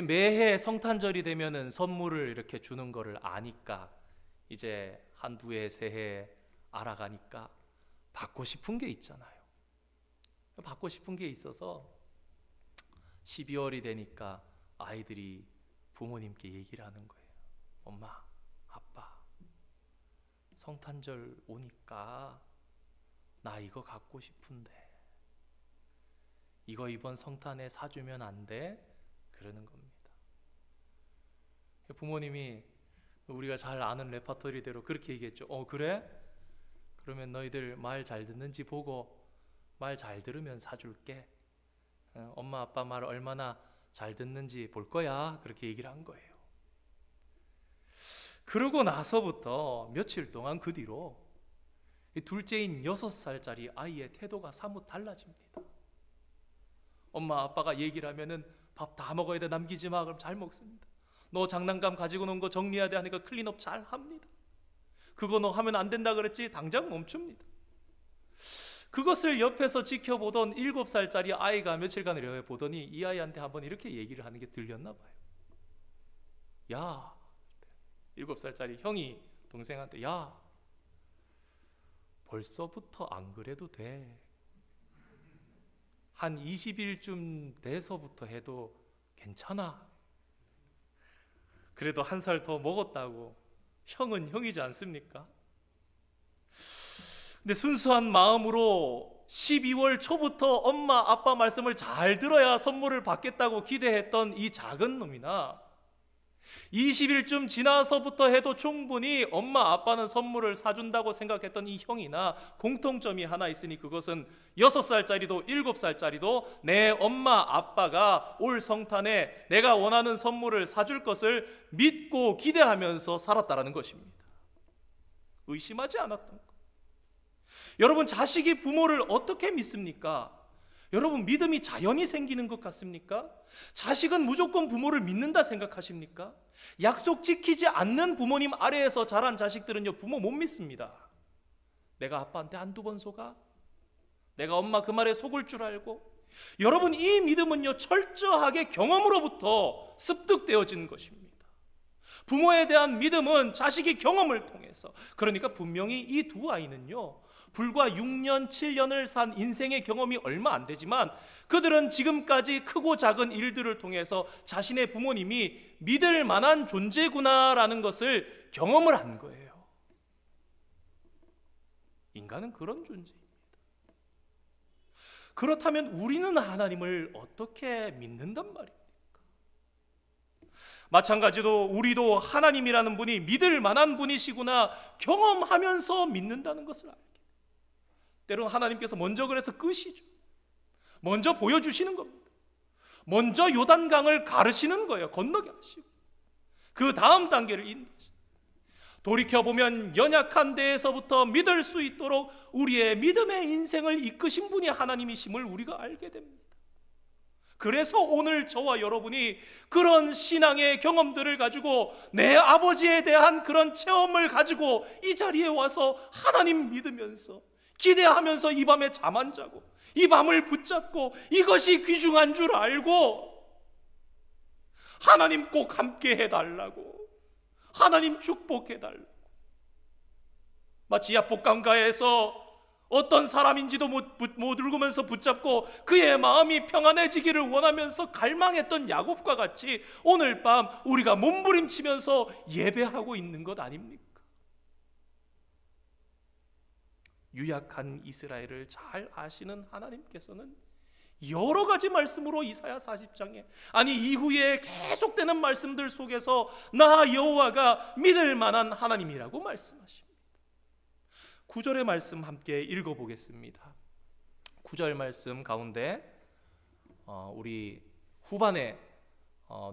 A: 매해 성탄절이 되면은 선물을 이렇게 주는 거를 아니까 이제 한두 해, 세 해 알아가니까 받고 싶은 게 있잖아요. 받고 싶은 게 있어서 12월이 되니까 아이들이 부모님께 얘기를 하는 거예요. 엄마, 아빠, 성탄절 오니까 나 이거 갖고 싶은데 이거 이번 성탄에 사주면 안 돼? 그러는 겁니다. 부모님이 우리가 잘 아는 레파토리대로 그렇게 얘기했죠. 그래? 그러면 너희들 말 잘 듣는지 보고 말 잘 들으면 사줄게. 엄마 아빠 말 얼마나 잘 듣는지 볼 거야. 그렇게 얘기를 한 거예요. 그러고 나서부터 며칠 동안 그 뒤로 둘째인 6살짜리 아이의 태도가 사뭇 달라집니다. 엄마 아빠가 얘기를 하면은 밥 다 먹어야 돼, 남기지 마. 그럼 잘 먹습니다. 너 장난감 가지고 논 거 정리해야 돼 하니까 클린업 잘 합니다. 그거 너 하면 안 된다 그랬지? 당장 멈춥니다. 그것을 옆에서 지켜보던 7살짜리 아이가 며칠간 이렇게 보더니 이 아이한테 한번 이렇게 얘기를 하는 게 들렸나 봐요. 야, 7살짜리 형이 동생한테, 야, 벌써부터 안 그래도 돼. 한 20일쯤 돼서부터 해도 괜찮아. 그래도 한 살 더 먹었다고. 형은 형이지 않습니까? 근데 순수한 마음으로 12월 초부터 엄마 아빠 말씀을 잘 들어야 선물을 받겠다고 기대했던 이 작은 놈이나 20일쯤 지나서부터 해도 충분히 엄마 아빠는 선물을 사준다고 생각했던 이 형이나 공통점이 하나 있으니 그것은 6살짜리도 7살짜리도 내 엄마 아빠가 올 성탄에 내가 원하는 선물을 사줄 것을 믿고 기대하면서 살았다라는 것입니다. 의심하지 않았던 것. 여러분, 자식이 부모를 어떻게 믿습니까? 여러분, 믿음이 자연히 생기는 것 같습니까? 자식은 무조건 부모를 믿는다 생각하십니까? 약속 지키지 않는 부모님 아래에서 자란 자식들은요, 부모 못 믿습니다. 내가 아빠한테 한두 번 속아? 내가 엄마 그 말에 속을 줄 알고? 여러분, 이 믿음은요, 철저하게 경험으로부터 습득되어진 것입니다. 부모에 대한 믿음은 자식이 경험을 통해서, 그러니까 분명히 이 두 아이는요, 불과 6년, 7년을 산 인생의 경험이 얼마 안 되지만 그들은 지금까지 크고 작은 일들을 통해서 자신의 부모님이 믿을 만한 존재구나라는 것을 경험을 한 거예요. 인간은 그런 존재입니다. 그렇다면 우리는 하나님을 어떻게 믿는단 말입니까? 마찬가지로 우리도 하나님이라는 분이 믿을 만한 분이시구나 경험하면서 믿는다는 것을 알게. 때로는 하나님께서 먼저 그래서 끄시죠. 먼저 보여주시는 겁니다. 먼저 요단강을 가르시는 거예요. 건너게 하시고 그 다음 단계를 인도하시고, 돌이켜보면 연약한 데에서부터 믿을 수 있도록 우리의 믿음의 인생을 이끄신 분이 하나님이심을 우리가 알게 됩니다. 그래서 오늘 저와 여러분이 그런 신앙의 경험들을 가지고 내 아버지에 대한 그런 체험을 가지고 이 자리에 와서 하나님 믿으면서 기대하면서 이 밤에 잠 안 자고 이 밤을 붙잡고 이것이 귀중한 줄 알고 하나님 꼭 함께 해달라고, 하나님 축복해달라고, 마치 야복강가에서 어떤 사람인지도 못 읽으면서 붙잡고 그의 마음이 평안해지기를 원하면서 갈망했던 야곱과 같이 오늘 밤 우리가 몸부림치면서 예배하고 있는 것 아닙니까? 유약한 이스라엘을 잘 아시는 하나님께서는 여러 가지 말씀으로 이사야 40장에, 아니 이후에 계속되는 말씀들 속에서 나 여호와가 믿을 만한 하나님이라고 말씀하십니다. 9절의 말씀 함께 읽어보겠습니다. 9절 말씀 가운데 우리 후반에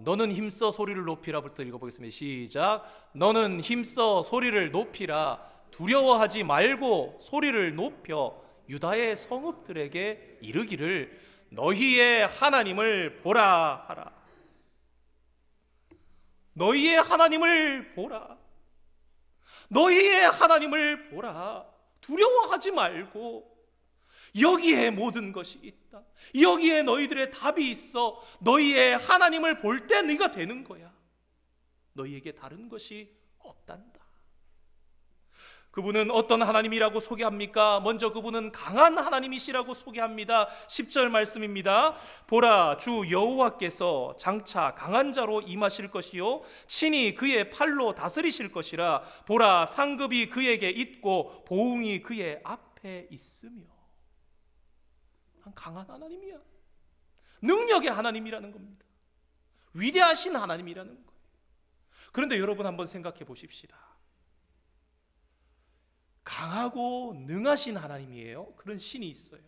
A: 너는 힘써 소리를 높이라부터 읽어보겠습니다. 시작. 너는 힘써 소리를 높이라, 두려워하지 말고 소리를 높여 유다의 성읍들에게 이르기를 너희의 하나님을 보라 하라. 너희의 하나님을 보라. 너희의 하나님을 보라. 두려워하지 말고, 여기에 모든 것이 있다. 여기에 너희들의 답이 있어. 너희의 하나님을 볼 때 네가 되는 거야. 너희에게 다른 것이 없단다. 그분은 어떤 하나님이라고 소개합니까? 먼저 그분은 강한 하나님이시라고 소개합니다. 10절 말씀입니다. 보라, 주 여호와께서 장차 강한 자로 임하실 것이요 친히 그의 팔로 다스리실 것이라. 보라, 상급이 그에게 있고 보응이 그의 앞에 있으며. 강한 하나님이야. 능력의 하나님이라는 겁니다. 위대하신 하나님이라는 거예요. 그런데 여러분 한번 생각해 보십시다. 강하고 능하신 하나님이에요. 그런 신이 있어요.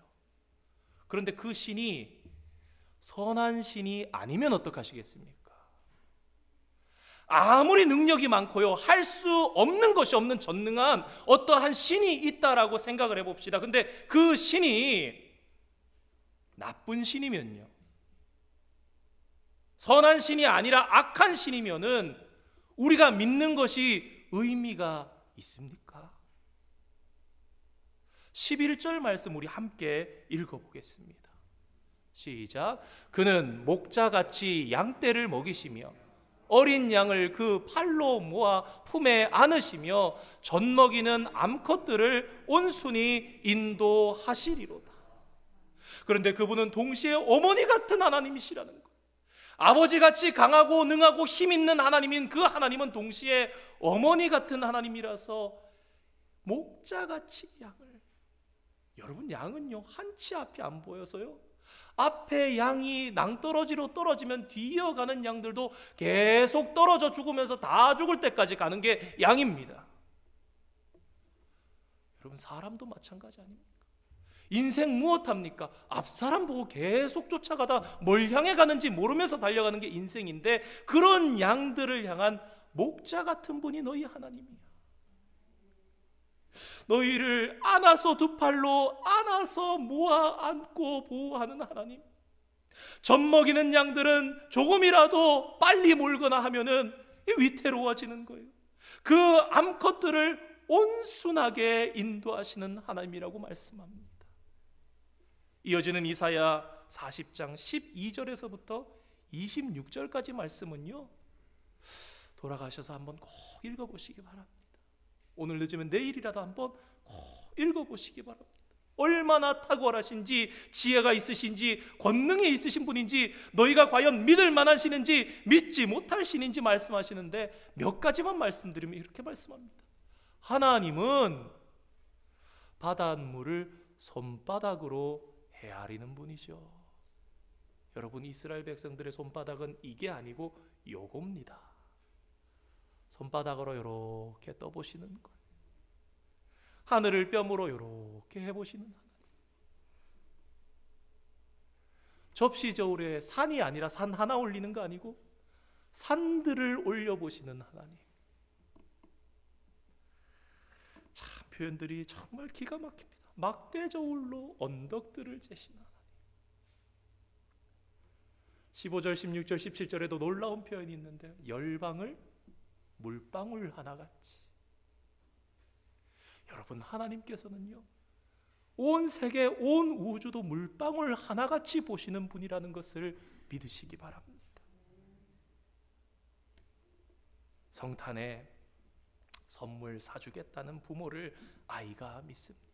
A: 그런데 그 신이 선한 신이 아니면 어떡하시겠습니까? 아무리 능력이 많고요, 할 수 없는 것이 없는 전능한 어떠한 신이 있다라고 생각을 해봅시다. 근데 그 신이 나쁜 신이면요, 선한 신이 아니라 악한 신이면은 우리가 믿는 것이 의미가 있습니까? 11절 말씀 우리 함께 읽어보겠습니다. 시작. 그는 목자같이 양떼를 먹이시며 어린 양을 그 팔로 모아 품에 안으시며 젖먹이는 암컷들을 온순히 인도하시리로다. 그런데 그분은 동시에 어머니 같은 하나님이시라는 거예요. 아버지같이 강하고 능하고 힘있는 하나님인 그 하나님은 동시에 어머니 같은 하나님이라서 목자같이 양을, 여러분 양은요 한치 앞이 안 보여서요 앞에 양이 낭떠러지로 떨어지면 뒤이어가는 양들도 계속 떨어져 죽으면서 다 죽을 때까지 가는 게 양입니다. 여러분, 사람도 마찬가지 아닙니까? 인생 무엇합니까? 앞사람 보고 계속 쫓아가다 뭘 향해 가는지 모르면서 달려가는 게 인생인데, 그런 양들을 향한 목자 같은 분이 너희 하나님이야. 너희를 안아서 두 팔로 안아서 모아 안고 보호하는 하나님. 젖 먹이는 양들은 조금이라도 빨리 몰거나 하면은 위태로워지는 거예요. 그 암컷들을 온순하게 인도하시는 하나님이라고 말씀합니다. 이어지는 이사야 40장 12절에서부터 26절까지 말씀은요, 돌아가셔서 한번 꼭 읽어보시기 바랍니다. 오늘 늦으면 내일이라도 한번 꼭 읽어보시기 바랍니다. 얼마나 탁월하신지, 지혜가 있으신지, 권능이 있으신 분인지, 너희가 과연 믿을 만한 신인지 믿지 못할 신인지 말씀하시는데, 몇 가지만 말씀드리면 이렇게 말씀합니다. 하나님은 바닷물을 손바닥으로 헤아리는 분이죠. 여러분, 이스라엘 백성들의 손바닥은 이게 아니고 요겁니다. 손바닥으로 이렇게 떠보시는 거예요. 하늘을 뼘으로 이렇게 해보시는 하나님. 접시 저울에 산이 아니라 산 하나 올리는 거 아니고 산들을 올려보시는 하나님. 참, 표현들이 정말 기가 막힙니다. 막대 저울로 언덕들을 재시는 하나님. 15절, 16절, 17절에도 놀라운 표현이 있는데, 열방을 물방울 하나같이. 여러분, 하나님께서는요, 온 세계, 온 우주도 물방울 하나같이 보시는 분이라는 것을 믿으시기 바랍니다. 성탄에 선물 사주겠다는 부모를 아이가 믿습니다.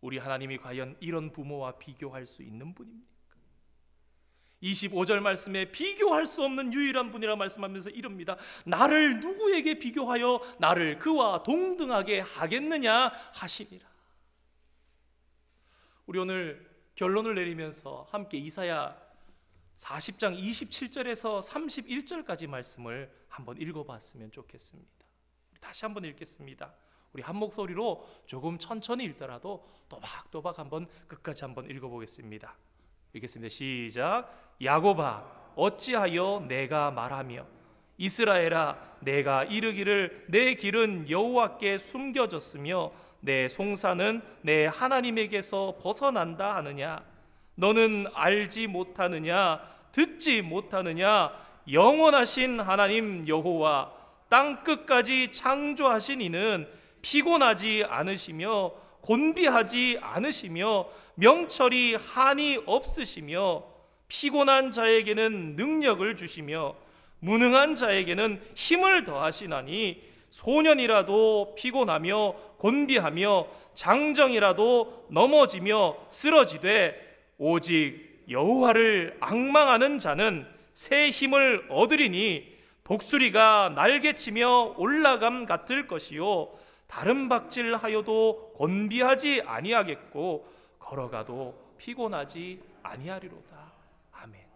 A: 우리 하나님이 과연 이런 부모와 비교할 수 있는 분입니까? 25절 말씀에 비교할 수 없는 유일한 분이라 말씀하면서 이럽니다. 나를 누구에게 비교하여 나를 그와 동등하게 하겠느냐 하시니라. 우리 오늘 결론을 내리면서 함께 이사야 40장 27절에서 31절까지 말씀을 한번 읽어봤으면 좋겠습니다. 다시 한번 읽겠습니다. 우리 한 목소리로 조금 천천히 읽더라도 또박또박 한번 끝까지 한번 읽어보겠습니다. 읽겠습니다. 시작. 야곱아, 어찌하여 내가 말하며 이스라엘아, 내가 이르기를 내 길은 여호와께 숨겨졌으며 내 송사는 내 하나님에게서 벗어난다 하느냐? 너는 알지 못하느냐? 듣지 못하느냐? 영원하신 하나님 여호와, 땅 끝까지 창조하신 이는 피곤하지 않으시며 곤비하지 않으시며 명철이 한이 없으시며 피곤한 자에게는 능력을 주시며 무능한 자에게는 힘을 더하시나니 소년이라도 피곤하며 곤비하며 장정이라도 넘어지며 쓰러지되 오직 여호와를 앙망하는 자는 새 힘을 얻으리니 독수리가 날개치며 올라감 같을 것이요 다른 박질하여도 곤비하지 아니하겠고 걸어가도 피곤하지 아니하리로다. 아멘.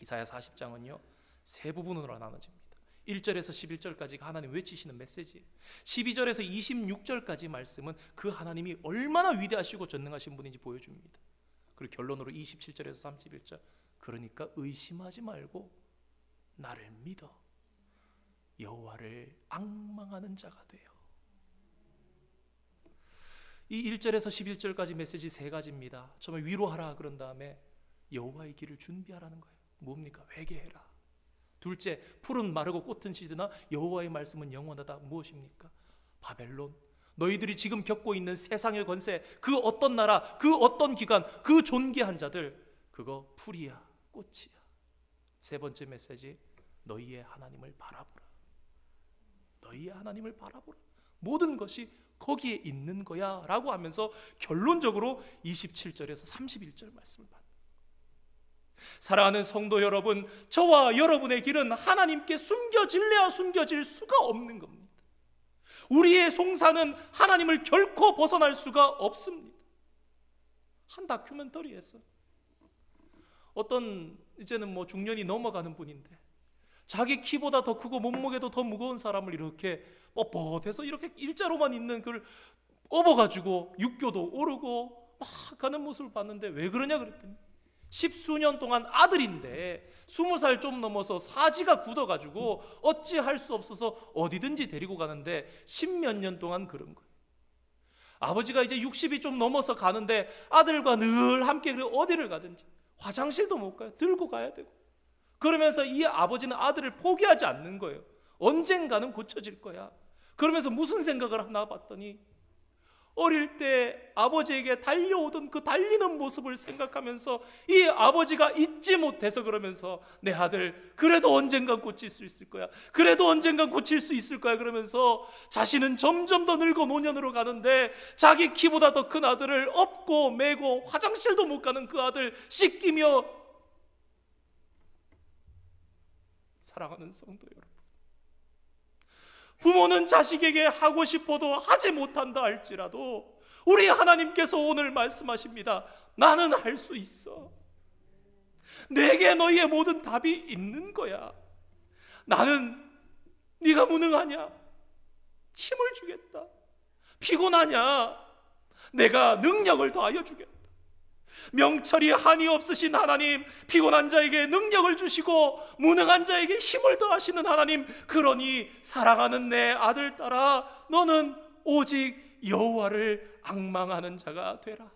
A: 이사야 40장은요 세 부분으로 나눠집니다. 1절에서 11절까지가 하나님 외치시는 메시지예요. 12절에서 26절까지 말씀은 그 하나님이 얼마나 위대하시고 전능하신 분인지 보여줍니다. 그리고 결론으로 27절에서 31절, 그러니까 의심하지 말고 나를 믿어 여호와를 앙망하는 자가 되어. 이 1절에서 11절까지 메시지 세 가지입니다. 처음에 위로하라 그런 다음에 여호와의 길을 준비하라는 거예요. 뭡니까? 회개해라. 둘째, 푸른 마르고 꽃은 시드나 여호와의 말씀은 영원하다. 무엇입니까? 바벨론, 너희들이 지금 겪고 있는 세상의 권세, 그 어떤 나라, 그 어떤 기관, 그 존귀한 자들, 그거 풀이야, 꽃이야. 세 번째 메시지, 너희의 하나님을 바라보라. 너희의 하나님을 바라보라. 모든 것이 거기에 있는 거야 라고 하면서 결론적으로 27절에서 31절 말씀을 받습니다. 사랑하는 성도 여러분, 저와 여러분의 길은 하나님께 숨겨질래야 숨겨질 수가 없는 겁니다. 우리의 송사는 하나님을 결코 벗어날 수가 없습니다. 한 다큐멘터리에서 어떤 이제는 뭐 중년이 넘어가는 분인데 자기 키보다 더 크고 몸무게도 더 무거운 사람을 이렇게 뻣뻣해서 이렇게 일자로만 있는 그걸 업어가지고 육교도 오르고 막 가는 모습을 봤는데 왜 그러냐 그랬더니 10수년 동안 아들인데 20살 좀 넘어서 사지가 굳어가지고 어찌할 수 없어서 어디든지 데리고 가는데 10몇 년 동안 그런 거예요. 아버지가 이제 60이 좀 넘어서 가는데 아들과 늘 함께 어디를 가든지 화장실도 못 가요. 들고 가야 되고. 그러면서 이 아버지는 아들을 포기하지 않는 거예요. 언젠가는 고쳐질 거야. 그러면서 무슨 생각을 하나 봤더니 어릴 때 아버지에게 달려오던 그 달리는 모습을 생각하면서 이 아버지가 잊지 못해서 그러면서 내 아들 그래도 언젠간 고칠 수 있을 거야. 그래도 언젠간 고칠 수 있을 거야. 그러면서 자신은 점점 더 늙어 노년으로 가는데 자기 키보다 더 큰 아들을 업고 메고 화장실도 못 가는 그 아들 씻기며 사랑하는 성도 여러분, 부모는 자식에게 하고 싶어도 하지 못한다 할지라도 우리 하나님께서 오늘 말씀하십니다. 나는 할 수 있어. 내게 너희의 모든 답이 있는 거야. 나는 네가 무능하냐? 힘을 주겠다. 피곤하냐? 내가 능력을 더하여 주겠다. 명철이 한이 없으신 하나님, 피곤한 자에게 능력을 주시고 무능한 자에게 힘을 더하시는 하나님, 그러니 사랑하는 내 아들 딸아, 너는 오직 여호와를 앙망하는 자가 되라.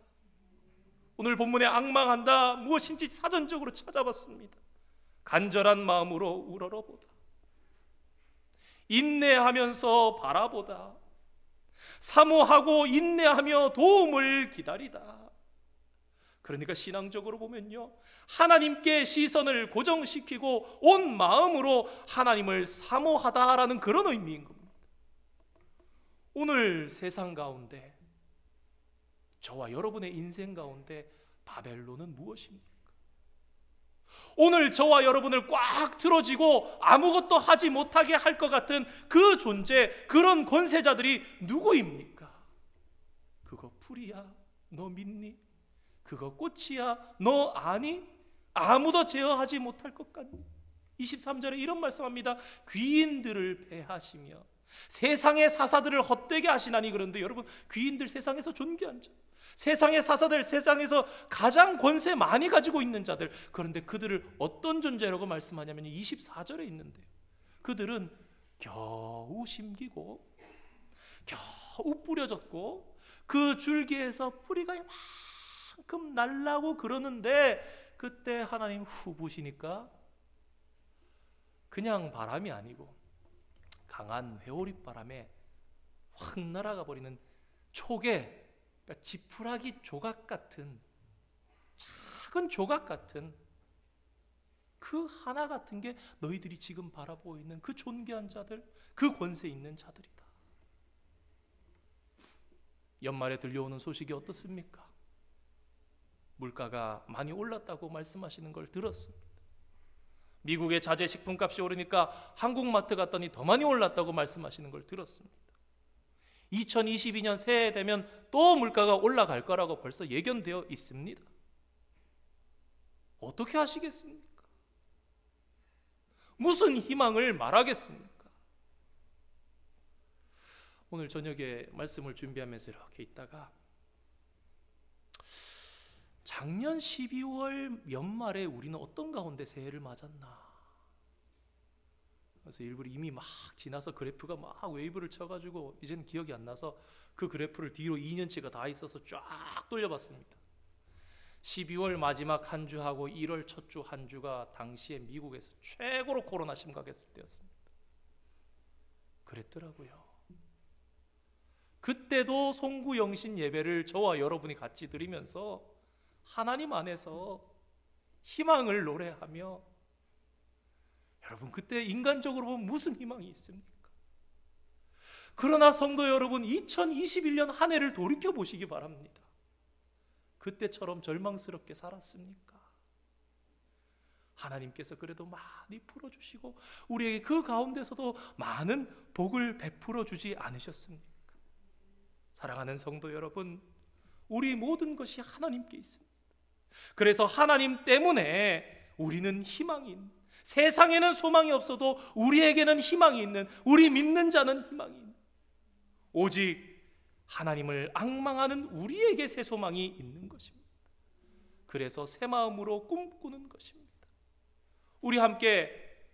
A: 오늘 본문에 앙망한다 무엇인지 사전적으로 찾아봤습니다. 간절한 마음으로 우러러보다, 인내하면서 바라보다, 사모하고 인내하며 도움을 기다리다. 그러니까 신앙적으로 보면요, 하나님께 시선을 고정시키고 온 마음으로 하나님을 사모하다라는 그런 의미인 겁니다. 오늘 세상 가운데, 저와 여러분의 인생 가운데 바벨론은 무엇입니까? 오늘 저와 여러분을 꽉 틀어지고 아무것도 하지 못하게 할 것 같은 그 존재, 그런 권세자들이 누구입니까? 그거 풀이야? 너 믿니? 그거 꽃이야? 너 아니? 아무도 제어하지 못할 것 같니? 23절에 이런 말씀합니다. 귀인들을 배하시며 세상의 사사들을 헛되게 하시나니. 그런데 여러분, 귀인들 세상에서 존귀한 자, 세상의 사사들, 세상에서 가장 권세 많이 가지고 있는 자들, 그런데 그들을 어떤 존재라고 말씀하냐면 24절에 있는데요, 그들은 겨우 심기고 겨우 뿌려졌고 그 줄기에서 뿌리가 만큼 날라고 그러는데, 그때 하나님 후 부시니까 그냥 바람이 아니고 강한 회오리바람에 확 날아가 버리는 촉에, 그러니까 지푸라기 조각 같은, 작은 조각 같은 그 하나 같은 게 너희들이 지금 바라보고 있는 그 존귀한 자들, 그 권세 있는 자들이다. 연말에 들려오는 소식이 어떻습니까? 물가가 많이 올랐다고 말씀하시는 걸 들었습니다. 미국의 자재 식품값이 오르니까 한국마트 갔더니 더 많이 올랐다고 말씀하시는 걸 들었습니다. 2022년 새해 되면 또 물가가 올라갈 거라고 벌써 예견되어 있습니다. 어떻게 하시겠습니까? 무슨 희망을 말하겠습니까? 오늘 저녁에 말씀을 준비하면서 이렇게 있다가 작년 12월 연말에 우리는 어떤 가운데 새해를 맞았나, 그래서 일부러 이미 막 지나서 그래프가 막 웨이브를 쳐가지고 이제는 기억이 안 나서 그 그래프를 뒤로 2년치가 다 있어서 쫙 돌려봤습니다. 12월 마지막 한 주하고 1월 첫 주 한 주가 당시에 미국에서 최고로 코로나 심각했을 때였습니다. 그랬더라고요. 그때도 송구영신 예배를 저와 여러분이 같이 드리면서 하나님 안에서 희망을 노래하며, 여러분 그때 인간적으로 보면 무슨 희망이 있습니까? 그러나 성도 여러분, 2021년 한 해를 돌이켜 보시기 바랍니다. 그때처럼 절망스럽게 살았습니까? 하나님께서 그래도 많이 풀어주시고 우리에게 그 가운데서도 많은 복을 베풀어 주지 않으셨습니까? 사랑하는 성도 여러분, 우리 모든 것이 하나님께 있습니다. 그래서 하나님 때문에 우리는 희망이 있는, 세상에는 소망이 없어도 우리에게는 희망이 있는, 우리 믿는 자는 희망이 있는, 오직 하나님을 앙망하는 우리에게 새 소망이 있는 것입니다. 그래서 새 마음으로 꿈꾸는 것입니다. 우리 함께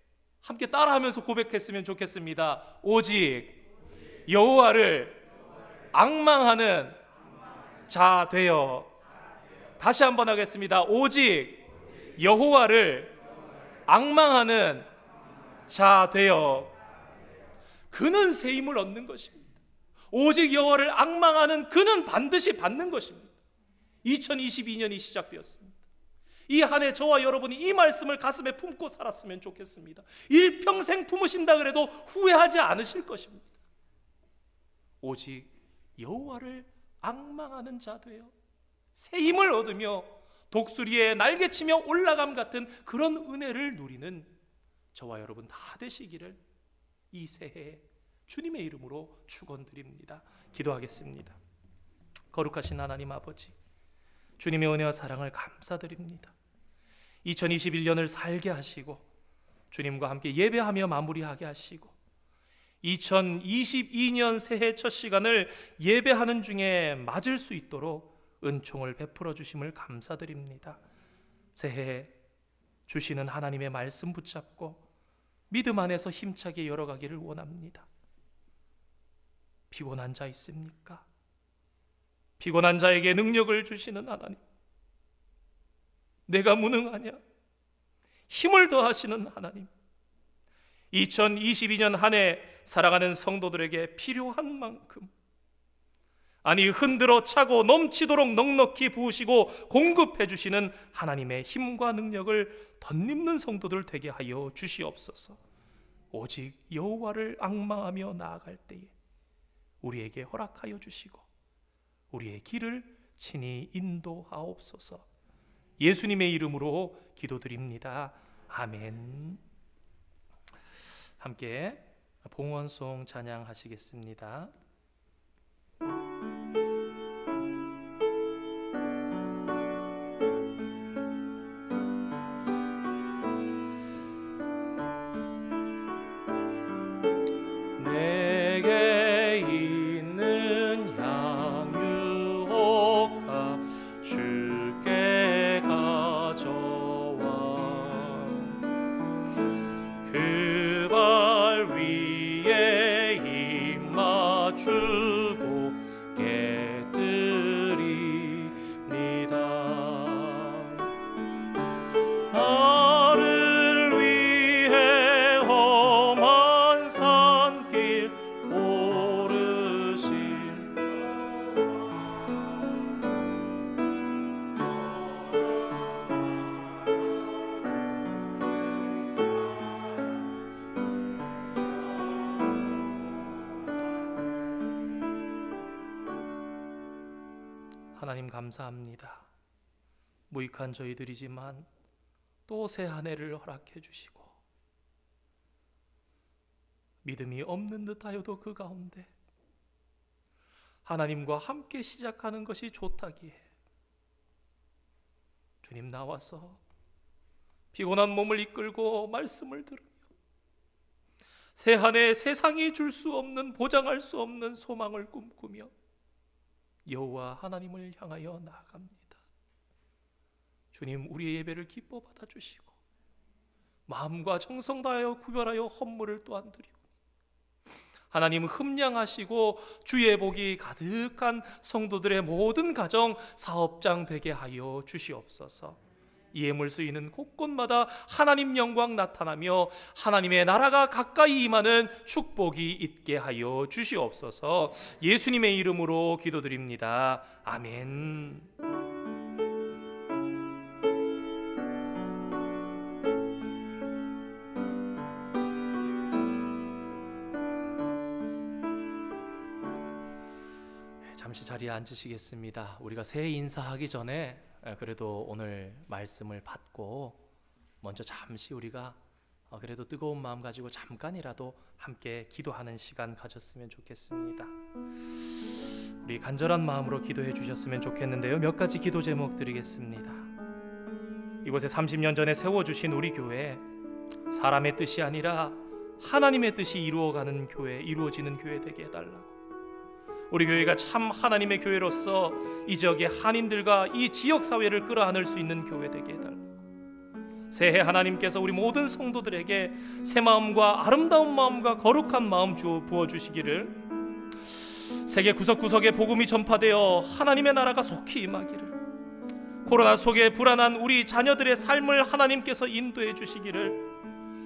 A: 따라하면서 고백했으면 좋겠습니다. 오직 여호와를 앙망하는 자 되어. 다시 한번 하겠습니다. 오직 여호와를 앙망하는 자 되어. 그는 새 힘을 얻는 것입니다. 오직 여호와를 앙망하는 그는 반드시 받는 것입니다. 2022년이 시작되었습니다. 이 한 해 저와 여러분이 이 말씀을 가슴에 품고 살았으면 좋겠습니다. 일평생 품으신다 그래도 후회하지 않으실 것입니다. 오직 여호와를 앙망하는 자 되어 새 힘을 얻으며 독수리에 날개치며 올라감 같은 그런 은혜를 누리는 저와 여러분 다 되시기를 이 새해에 주님의 이름으로 축원드립니다. 기도하겠습니다. 거룩하신 하나님 아버지, 주님의 은혜와 사랑을 감사드립니다. 2021년을 살게 하시고 주님과 함께 예배하며 마무리하게 하시고 2022년 새해 첫 시간을 예배하는 중에 맞을 수 있도록 은총을 베풀어 주심을 감사드립니다. 새해 주시는 하나님의 말씀 붙잡고 믿음 안에서 힘차게 열어가기를 원합니다. 피곤한 자 있습니까? 피곤한 자에게 능력을 주시는 하나님, 내가 무능하냐? 힘을 더하시는 하나님, 2022년 한 해 살아가는 성도들에게 필요한 만큼, 아니 흔들어 차고 넘치도록 넉넉히 부으시고 공급해 주시는 하나님의 힘과 능력을 덧입는 성도들 되게 하여 주시옵소서. 오직 여호와를 앙망하며 나아갈 때에 우리에게 허락하여 주시고 우리의 길을 친히 인도하옵소서. 예수님의 이름으로 기도드립니다. 아멘. 함께 봉헌송 찬양하시겠습니다.
C: 내게 있는 양유옥합 주께 가져와 그 발 위에 입 맞추고 깨뜨리니다. 나를 위해 험한 산길 오르실
A: 하나님 감사합니다. 무익한 저희들이지만 또 새 한 해를 허락해 주시고 믿음이 없는 듯하여도 그 가운데 하나님과 함께 시작하는 것이 좋다기에 주님 나와서 피곤한 몸을 이끌고 말씀을 들으며 새 한 해 세상이 줄 수 없는, 보장할 수 없는 소망을 꿈꾸며 여호와 하나님을 향하여 나아갑니다. 주님, 우리의 예배를 기뻐 받아주시고 마음과 정성 다하여 구별하여 헌물을 또한 드리오니 하나님 흠량하시고 주의 복이 가득한 성도들의 모든 가정 사업장 되게 하여 주시옵소서. 예물 쓰이는 곳곳마다 하나님 영광 나타나며 하나님의 나라가 가까이 임하는 축복이 있게 하여 주시옵소서. 예수님의 이름으로 기도드립니다. 아멘. 잠시 자리에 앉으시겠습니다. 우리가 새해 인사하기 전에 그래도 오늘 말씀을 받고 먼저 잠시 우리가 그래도 뜨거운 마음 가지고 잠깐이라도 함께 기도하는 시간 가졌으면 좋겠습니다. 우리 간절한 마음으로 기도해 주셨으면 좋겠는데요. 몇 가지 기도 제목 드리겠습니다. 이곳에 30년 전에 세워주신 우리 교회, 사람의 뜻이 아니라 하나님의 뜻이 이루어지는 교회 되게 해달라고. 우리 교회가 참 하나님의 교회로서 이 지역의 한인들과 이 지역 사회를 끌어안을 수 있는 교회 되게 해달라고. 새해 하나님께서 우리 모든 성도들에게 새 마음과 아름다운 마음과 거룩한 마음 부어주시기를, 세계 구석구석에 복음이 전파되어 하나님의 나라가 속히 임하기를, 코로나 속에 불안한 우리 자녀들의 삶을 하나님께서 인도해 주시기를,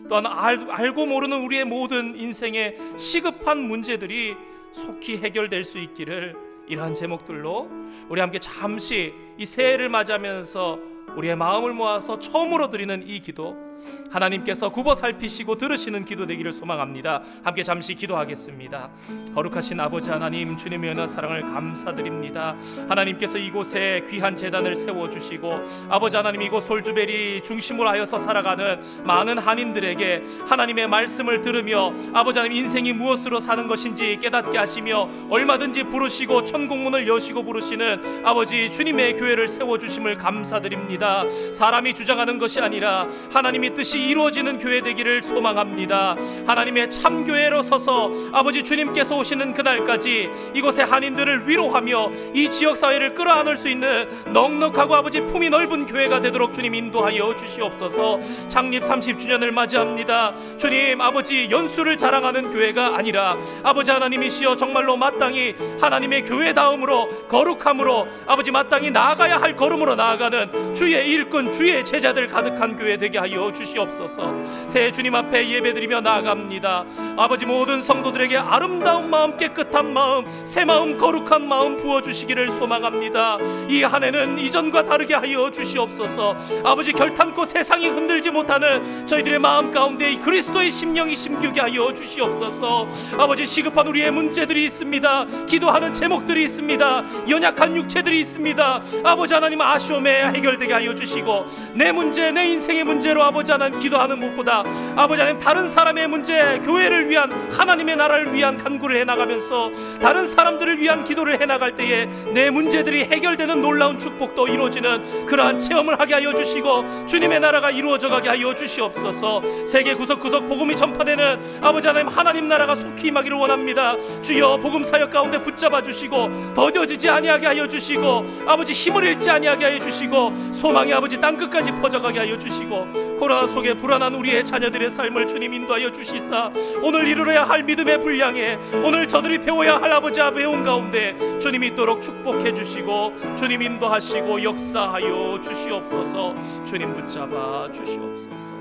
A: 또한 알고 모르는 우리의 모든 인생의 시급한 문제들이 속히 해결될 수 있기를, 이러한 제목들로 우리 함께 잠시 이 새해를 맞이하면서 우리의 마음을 모아서 처음으로 드리는 이 기도, 하나님께서 굽어 살피시고 들으시는 기도 되기를 소망합니다. 함께 잠시 기도하겠습니다. 거룩하신 아버지 하나님, 주님의 은혜와 사랑을 감사드립니다. 하나님께서 이곳에 귀한 제단을 세워주시고, 아버지 하나님, 이곳 솔주베리 중심으로 하여서 살아가는 많은 한인들에게 하나님의 말씀을 들으며 아버지 하나님, 인생이 무엇으로 사는 것인지 깨닫게 하시며 얼마든지 부르시고 천국문을 여시고 부르시는 아버지 주님의 교회를 세워주심을 감사드립니다. 사람이 주장하는 것이 아니라 하나님이 뜻이 이루어지는 교회 되기를 소망합니다. 하나님의 참교회로 서서 아버지 주님께서 오시는 그날까지 이곳의 한인들을 위로하며 이 지역사회를 끌어안을 수 있는 넉넉하고 아버지 품이 넓은 교회가 되도록 주님 인도하여 주시옵소서. 창립 30주년을 맞이합니다. 주님, 아버지 연수를 자랑하는 교회가 아니라 아버지 하나님이시여 정말로 마땅히 하나님의 교회다움으로 거룩함으로 아버지 마땅히 나아가야 할 걸음으로 나아가는 주의 일꾼, 주의 제자들 가득한 교회 되게 하여 주시옵소서. 새해 주님 앞에 예배드리며 나아갑니다. 아버지, 모든 성도들에게 아름다운 마음, 깨끗한 마음, 새 마음, 거룩한 마음 부어주시기를 소망합니다. 이 한 해는 이전과 다르게 하여 주시옵소서. 아버지, 결탄코 세상이 흔들지 못하는 저희들의 마음 가운데 이 그리스도의 심령이 심기게 하여 주시옵소서. 아버지, 시급한 우리의 문제들이 있습니다. 기도하는 제목들이 있습니다. 연약한 육체들이 있습니다. 아버지 하나님, 아쉬움에 해결되게 하여 주시고, 내 문제, 내 인생의 문제로 아버지 하나님 기도하는 무엇보다 아버지 하나님, 다른 사람의 문제, 교회를 위한, 하나님의 나라를 위한 간구를 해나가면서 다른 사람들을 위한 기도를 해나갈 때에 내 문제들이 해결되는 놀라운 축복도 이루어지는 그러한 체험을 하게 하여 주시고, 주님의 나라가 이루어져 가게 하여 주시옵소서. 세계 구석구석 복음이 전파되는 아버지 하나님, 하나님 나라가 속히 임하기를 원합니다. 주여, 복음 사역 가운데 붙잡아 주시고 더뎌지지 아니하게 하여 주시고, 아버지 힘을 잃지 아니하게 하여 주시고, 소망이 아버지 땅끝까지 퍼져가게 하여 주시고, 코로나 속에 불안한 우리의 자녀들의 삶을 주님 인도하여 주시사, 오늘 이루어야 할 믿음의 분량에 오늘 저들이 배워야 할 아버지와 배움 가운데 주님 있도록 축복해 주시고, 주님 인도하시고 역사하여 주시옵소서. 주님 붙잡아 주시옵소서.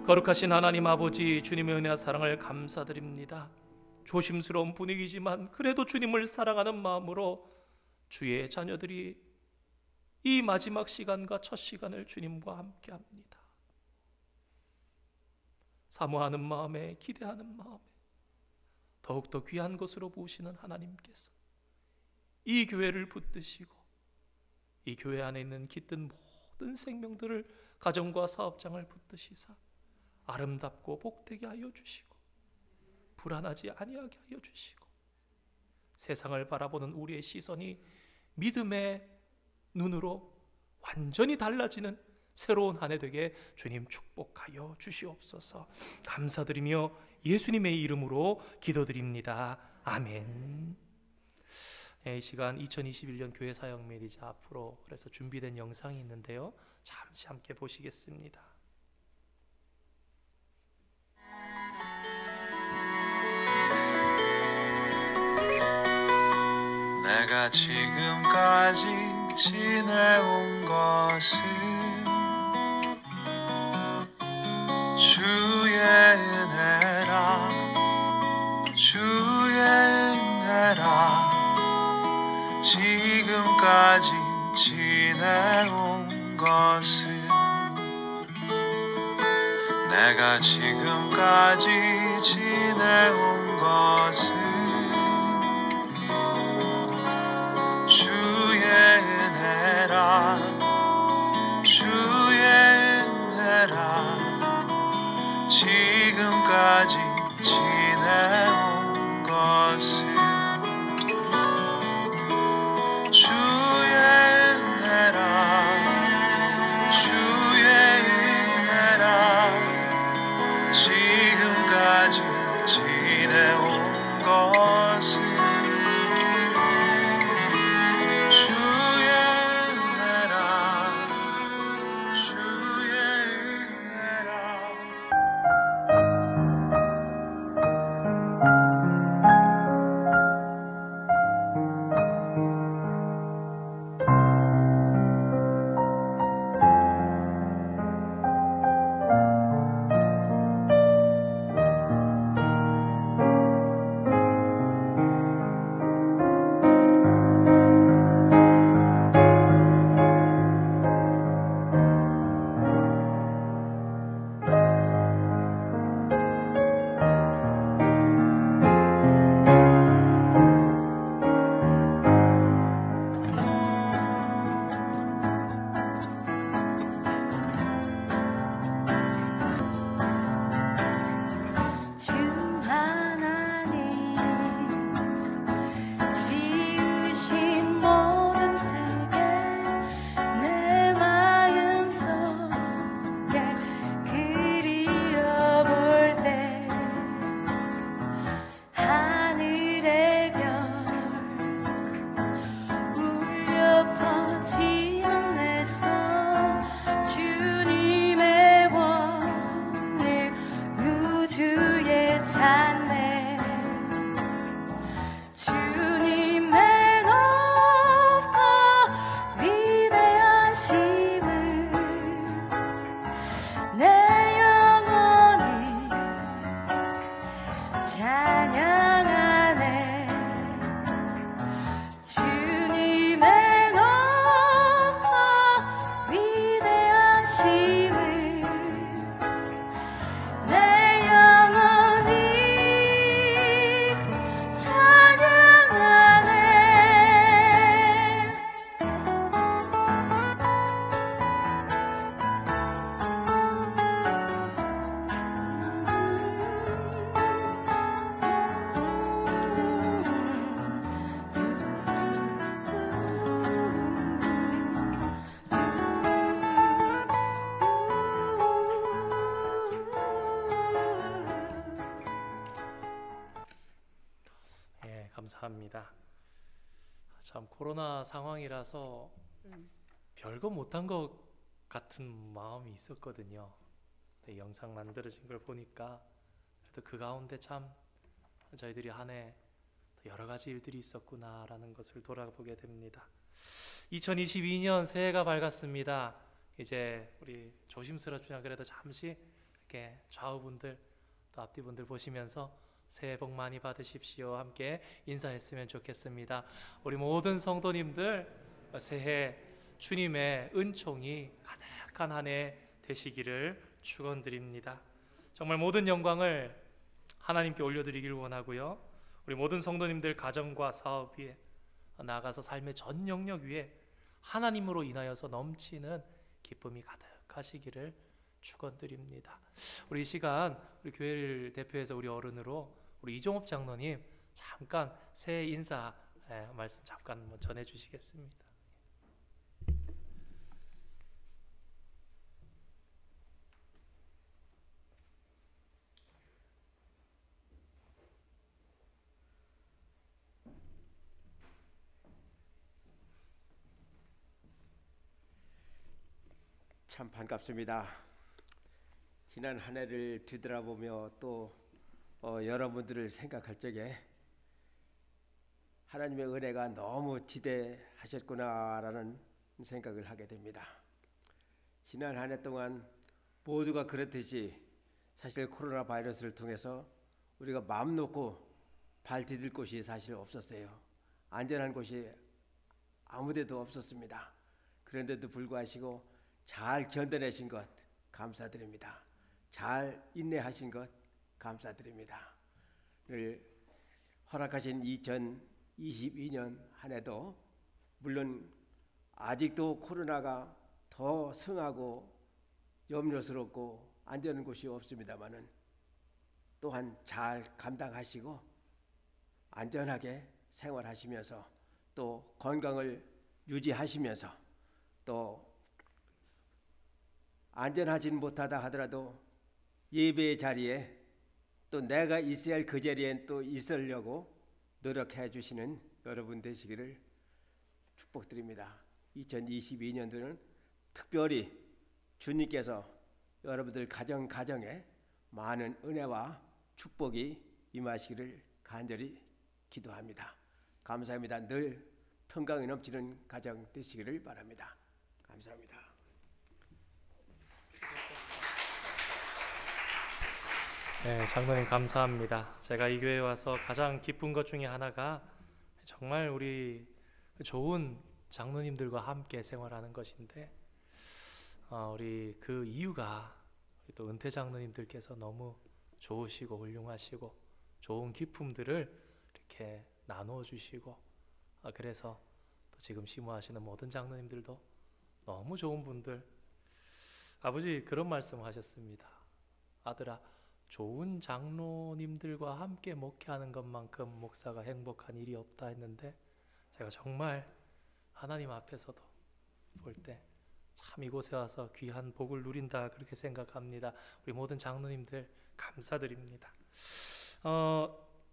A: 거룩하신 하나님 아버지, 주님의 은혜와 사랑을 감사드립니다. 조심스러운 분위기지만 그래도 주님을 사랑하는 마음으로 주의 자녀들이 이 마지막 시간과 첫 시간을 주님과 함께합니다. 사모하는 마음에, 기대하는 마음에 더욱더 귀한 것으로 보시는 하나님께서 이 교회를 붙드시고 이 교회 안에 있는 깃든 모든 생명들을, 가정과 사업장을 붙드시사 아름답고 복되게 하여 주시고, 불안하지 아니하게 하여 주시고, 세상을 바라보는 우리의 시선이 믿음의 눈으로 완전히 달라지는 새로운 한 해 되게 주님 축복하여 주시옵소서. 감사드리며 예수님의 이름으로 기도드립니다. 아멘. 이 시간 2021년 교회 사역 메리지 앞으로 그래서 준비된 영상이 있는데요, 잠시 함께 보시겠습니다.
D: 내가 지금까지 지내온 것은 주의 은혜라, 주의 은혜라. 지금까지 지내온 것은, 내가 지금까지 지내온 것은 주의 은혜라, 주의 은혜라. 지금까지 지내온 것은
C: 감사합니다. 참 코로나 상황이라서 별거 못한 것 같은 마음이 있었거든요. 근데 영상 만들어진 걸 보니까 그래도 그 가운데 참 저희들이 한 해 여러 가지 일들이 있었구나라는 것을 돌아보게 됩니다. 2022년 새해가 밝았습니다. 이제 우리 조심스럽지만 그래도 잠시 이렇게 좌우분들 또 앞뒤분들 보시면서 새해 복 많이 받으십시오. 함께 인사했으면 좋겠습니다. 우리 모든 성도님들 새해 주님의 은총이 가득한 한 해 되시기를 축원드립니다. 정말 모든 영광을 하나님께 올려드리길 원하고요. 우리 모든 성도님들 가정과 사업 위에 나아가서 삶의 전 영역 위에 하나님으로 인하여서 넘치는 기쁨이 가득하시기를 축원드립니다. 우리 이 시간 우리 교회를 대표해서 우리 어른으로 우리 이종업 장로님 잠깐 새해 인사 말씀 잠깐 전해 주시겠습니다.
B: 참 반갑습니다. 지난 한 해를 뒤돌아보며 또 여러분들을 생각할 적에 하나님의 은혜가 너무 지대하셨구나라는 생각을 하게 됩니다. 지난 한 해 동안 모두가 그렇듯이 사실 코로나 바이러스를 통해서 우리가 마음 놓고 발 디딜 곳이 사실 없었어요. 안전한 곳이 아무데도 없었습니다. 그런데도 불구하고 잘 견뎌내신 것 감사드립니다. 잘 인내하신 것 감사드립니다. 늘 허락하신 2022년 한 해도 물론 아직도 코로나가 더 승하고 염려스럽고 안전한 곳이 없습니다마는 또한 잘 감당하시고 안전하게 생활하시면서 또 건강을 유지하시면서 또 안전하진 못하다 하더라도 예배의 자리에 또 내가 있어야 할 그 자리엔 또 있으려고 노력해 주시는 여러분 되시기를 축복드립니다. 2022년도는 특별히 주님께서 여러분들 가정에 많은 은혜와 축복이 임하시기를 간절히 기도합니다. 감사합니다. 늘 평강이 넘치는 가정 되시기를 바랍니다. 감사합니다.
C: 네, 장로님 감사합니다. 제가 이 교회에 와서 가장 기쁜 것 중에 하나가 정말 우리 좋은 장로님들과 함께 생활하는 것인데 우리 그 이유가 우리 또 은퇴 장로님들께서 너무 좋으시고 훌륭하시고 좋은 기품들을 이렇게 나누어 주시고 그래서 또 지금 심호하시는 모든 장로님들도 너무 좋은 분들. 아버지 그런 말씀 하셨습니다. 아들아, 좋은 장로님들과 함께 목회하는 것만큼 목사가 행복한 일이 없다 했는데, 제가 정말 하나님 앞에서도 볼 때 참 이곳에 와서 귀한 복을 누린다 그렇게 생각합니다. 우리 모든 장로님들 감사드립니다.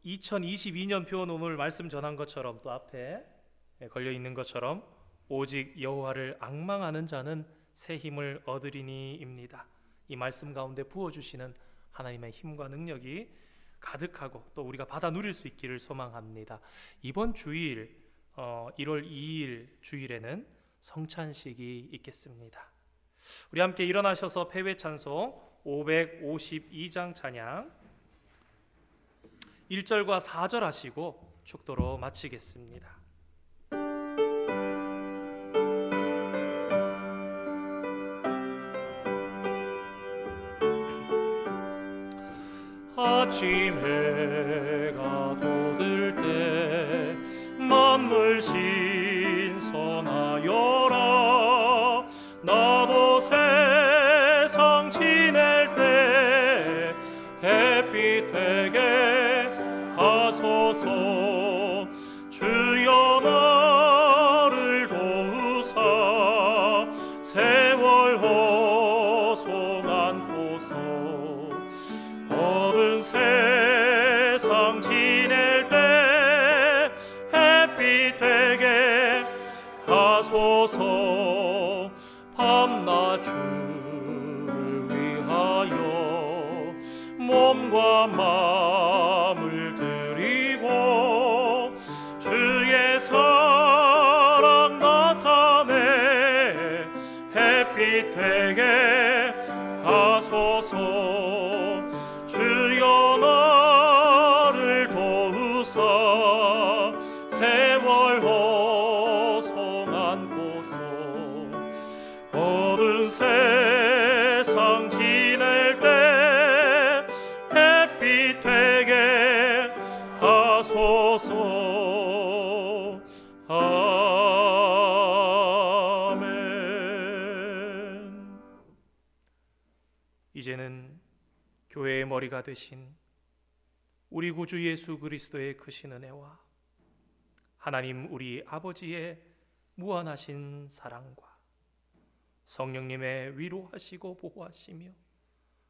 C: 2022년 표 오늘 말씀 전한 것처럼, 또 앞에 걸려 있는 것처럼 오직 여호와를 앙망하는 자는 새 힘을 얻으리니입니다. 이 말씀 가운데 부어주시는 하나님의 힘과 능력이 가득하고 또 우리가 받아 누릴 수 있기를 소망합니다. 이번 주일 1월 2일 주일에는 성찬식이 있겠습니다. 우리 함께 일어나셔서 패회 찬송 552장 찬양 1절과 4절 하시고 축도로 마치겠습니다. 아침 해가 돋을 때 만물 신선하여라. 나도 세상 지낼 때 햇빛 되게 하소서. 주여 나를 도우사 세월 호송 안고서 모든 세상 지낼 때 햇빛 되게 하소서. 밤낮 주를 위하여 몸과 마음을 드리고 주의 사랑 나타내 햇빛 되게 하소서. 주여 나를 도우사 세월 호송 안고서 모든 세상 지낼 때 햇빛 되게 하소서. 아멘. 이제는 교회의 머리가 되신 우리 구주 예수 그리스도의 크신 은혜와 하나님 우리 아버지의 무한하신 사랑과 성령님의 위로하시고 보호하시며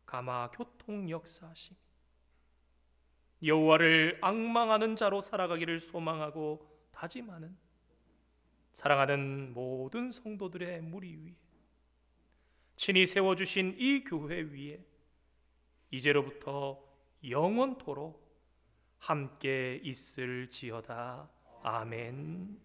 C: 가마 교통 역사하시며 여호와를 앙망하는 자로 살아가기를 소망하고 다짐하는 사랑하는 모든 성도들의 무리 위에 친히 세워주신 이 교회 위에 이제로부터 영원토록 함께 있을지어다. 아멘.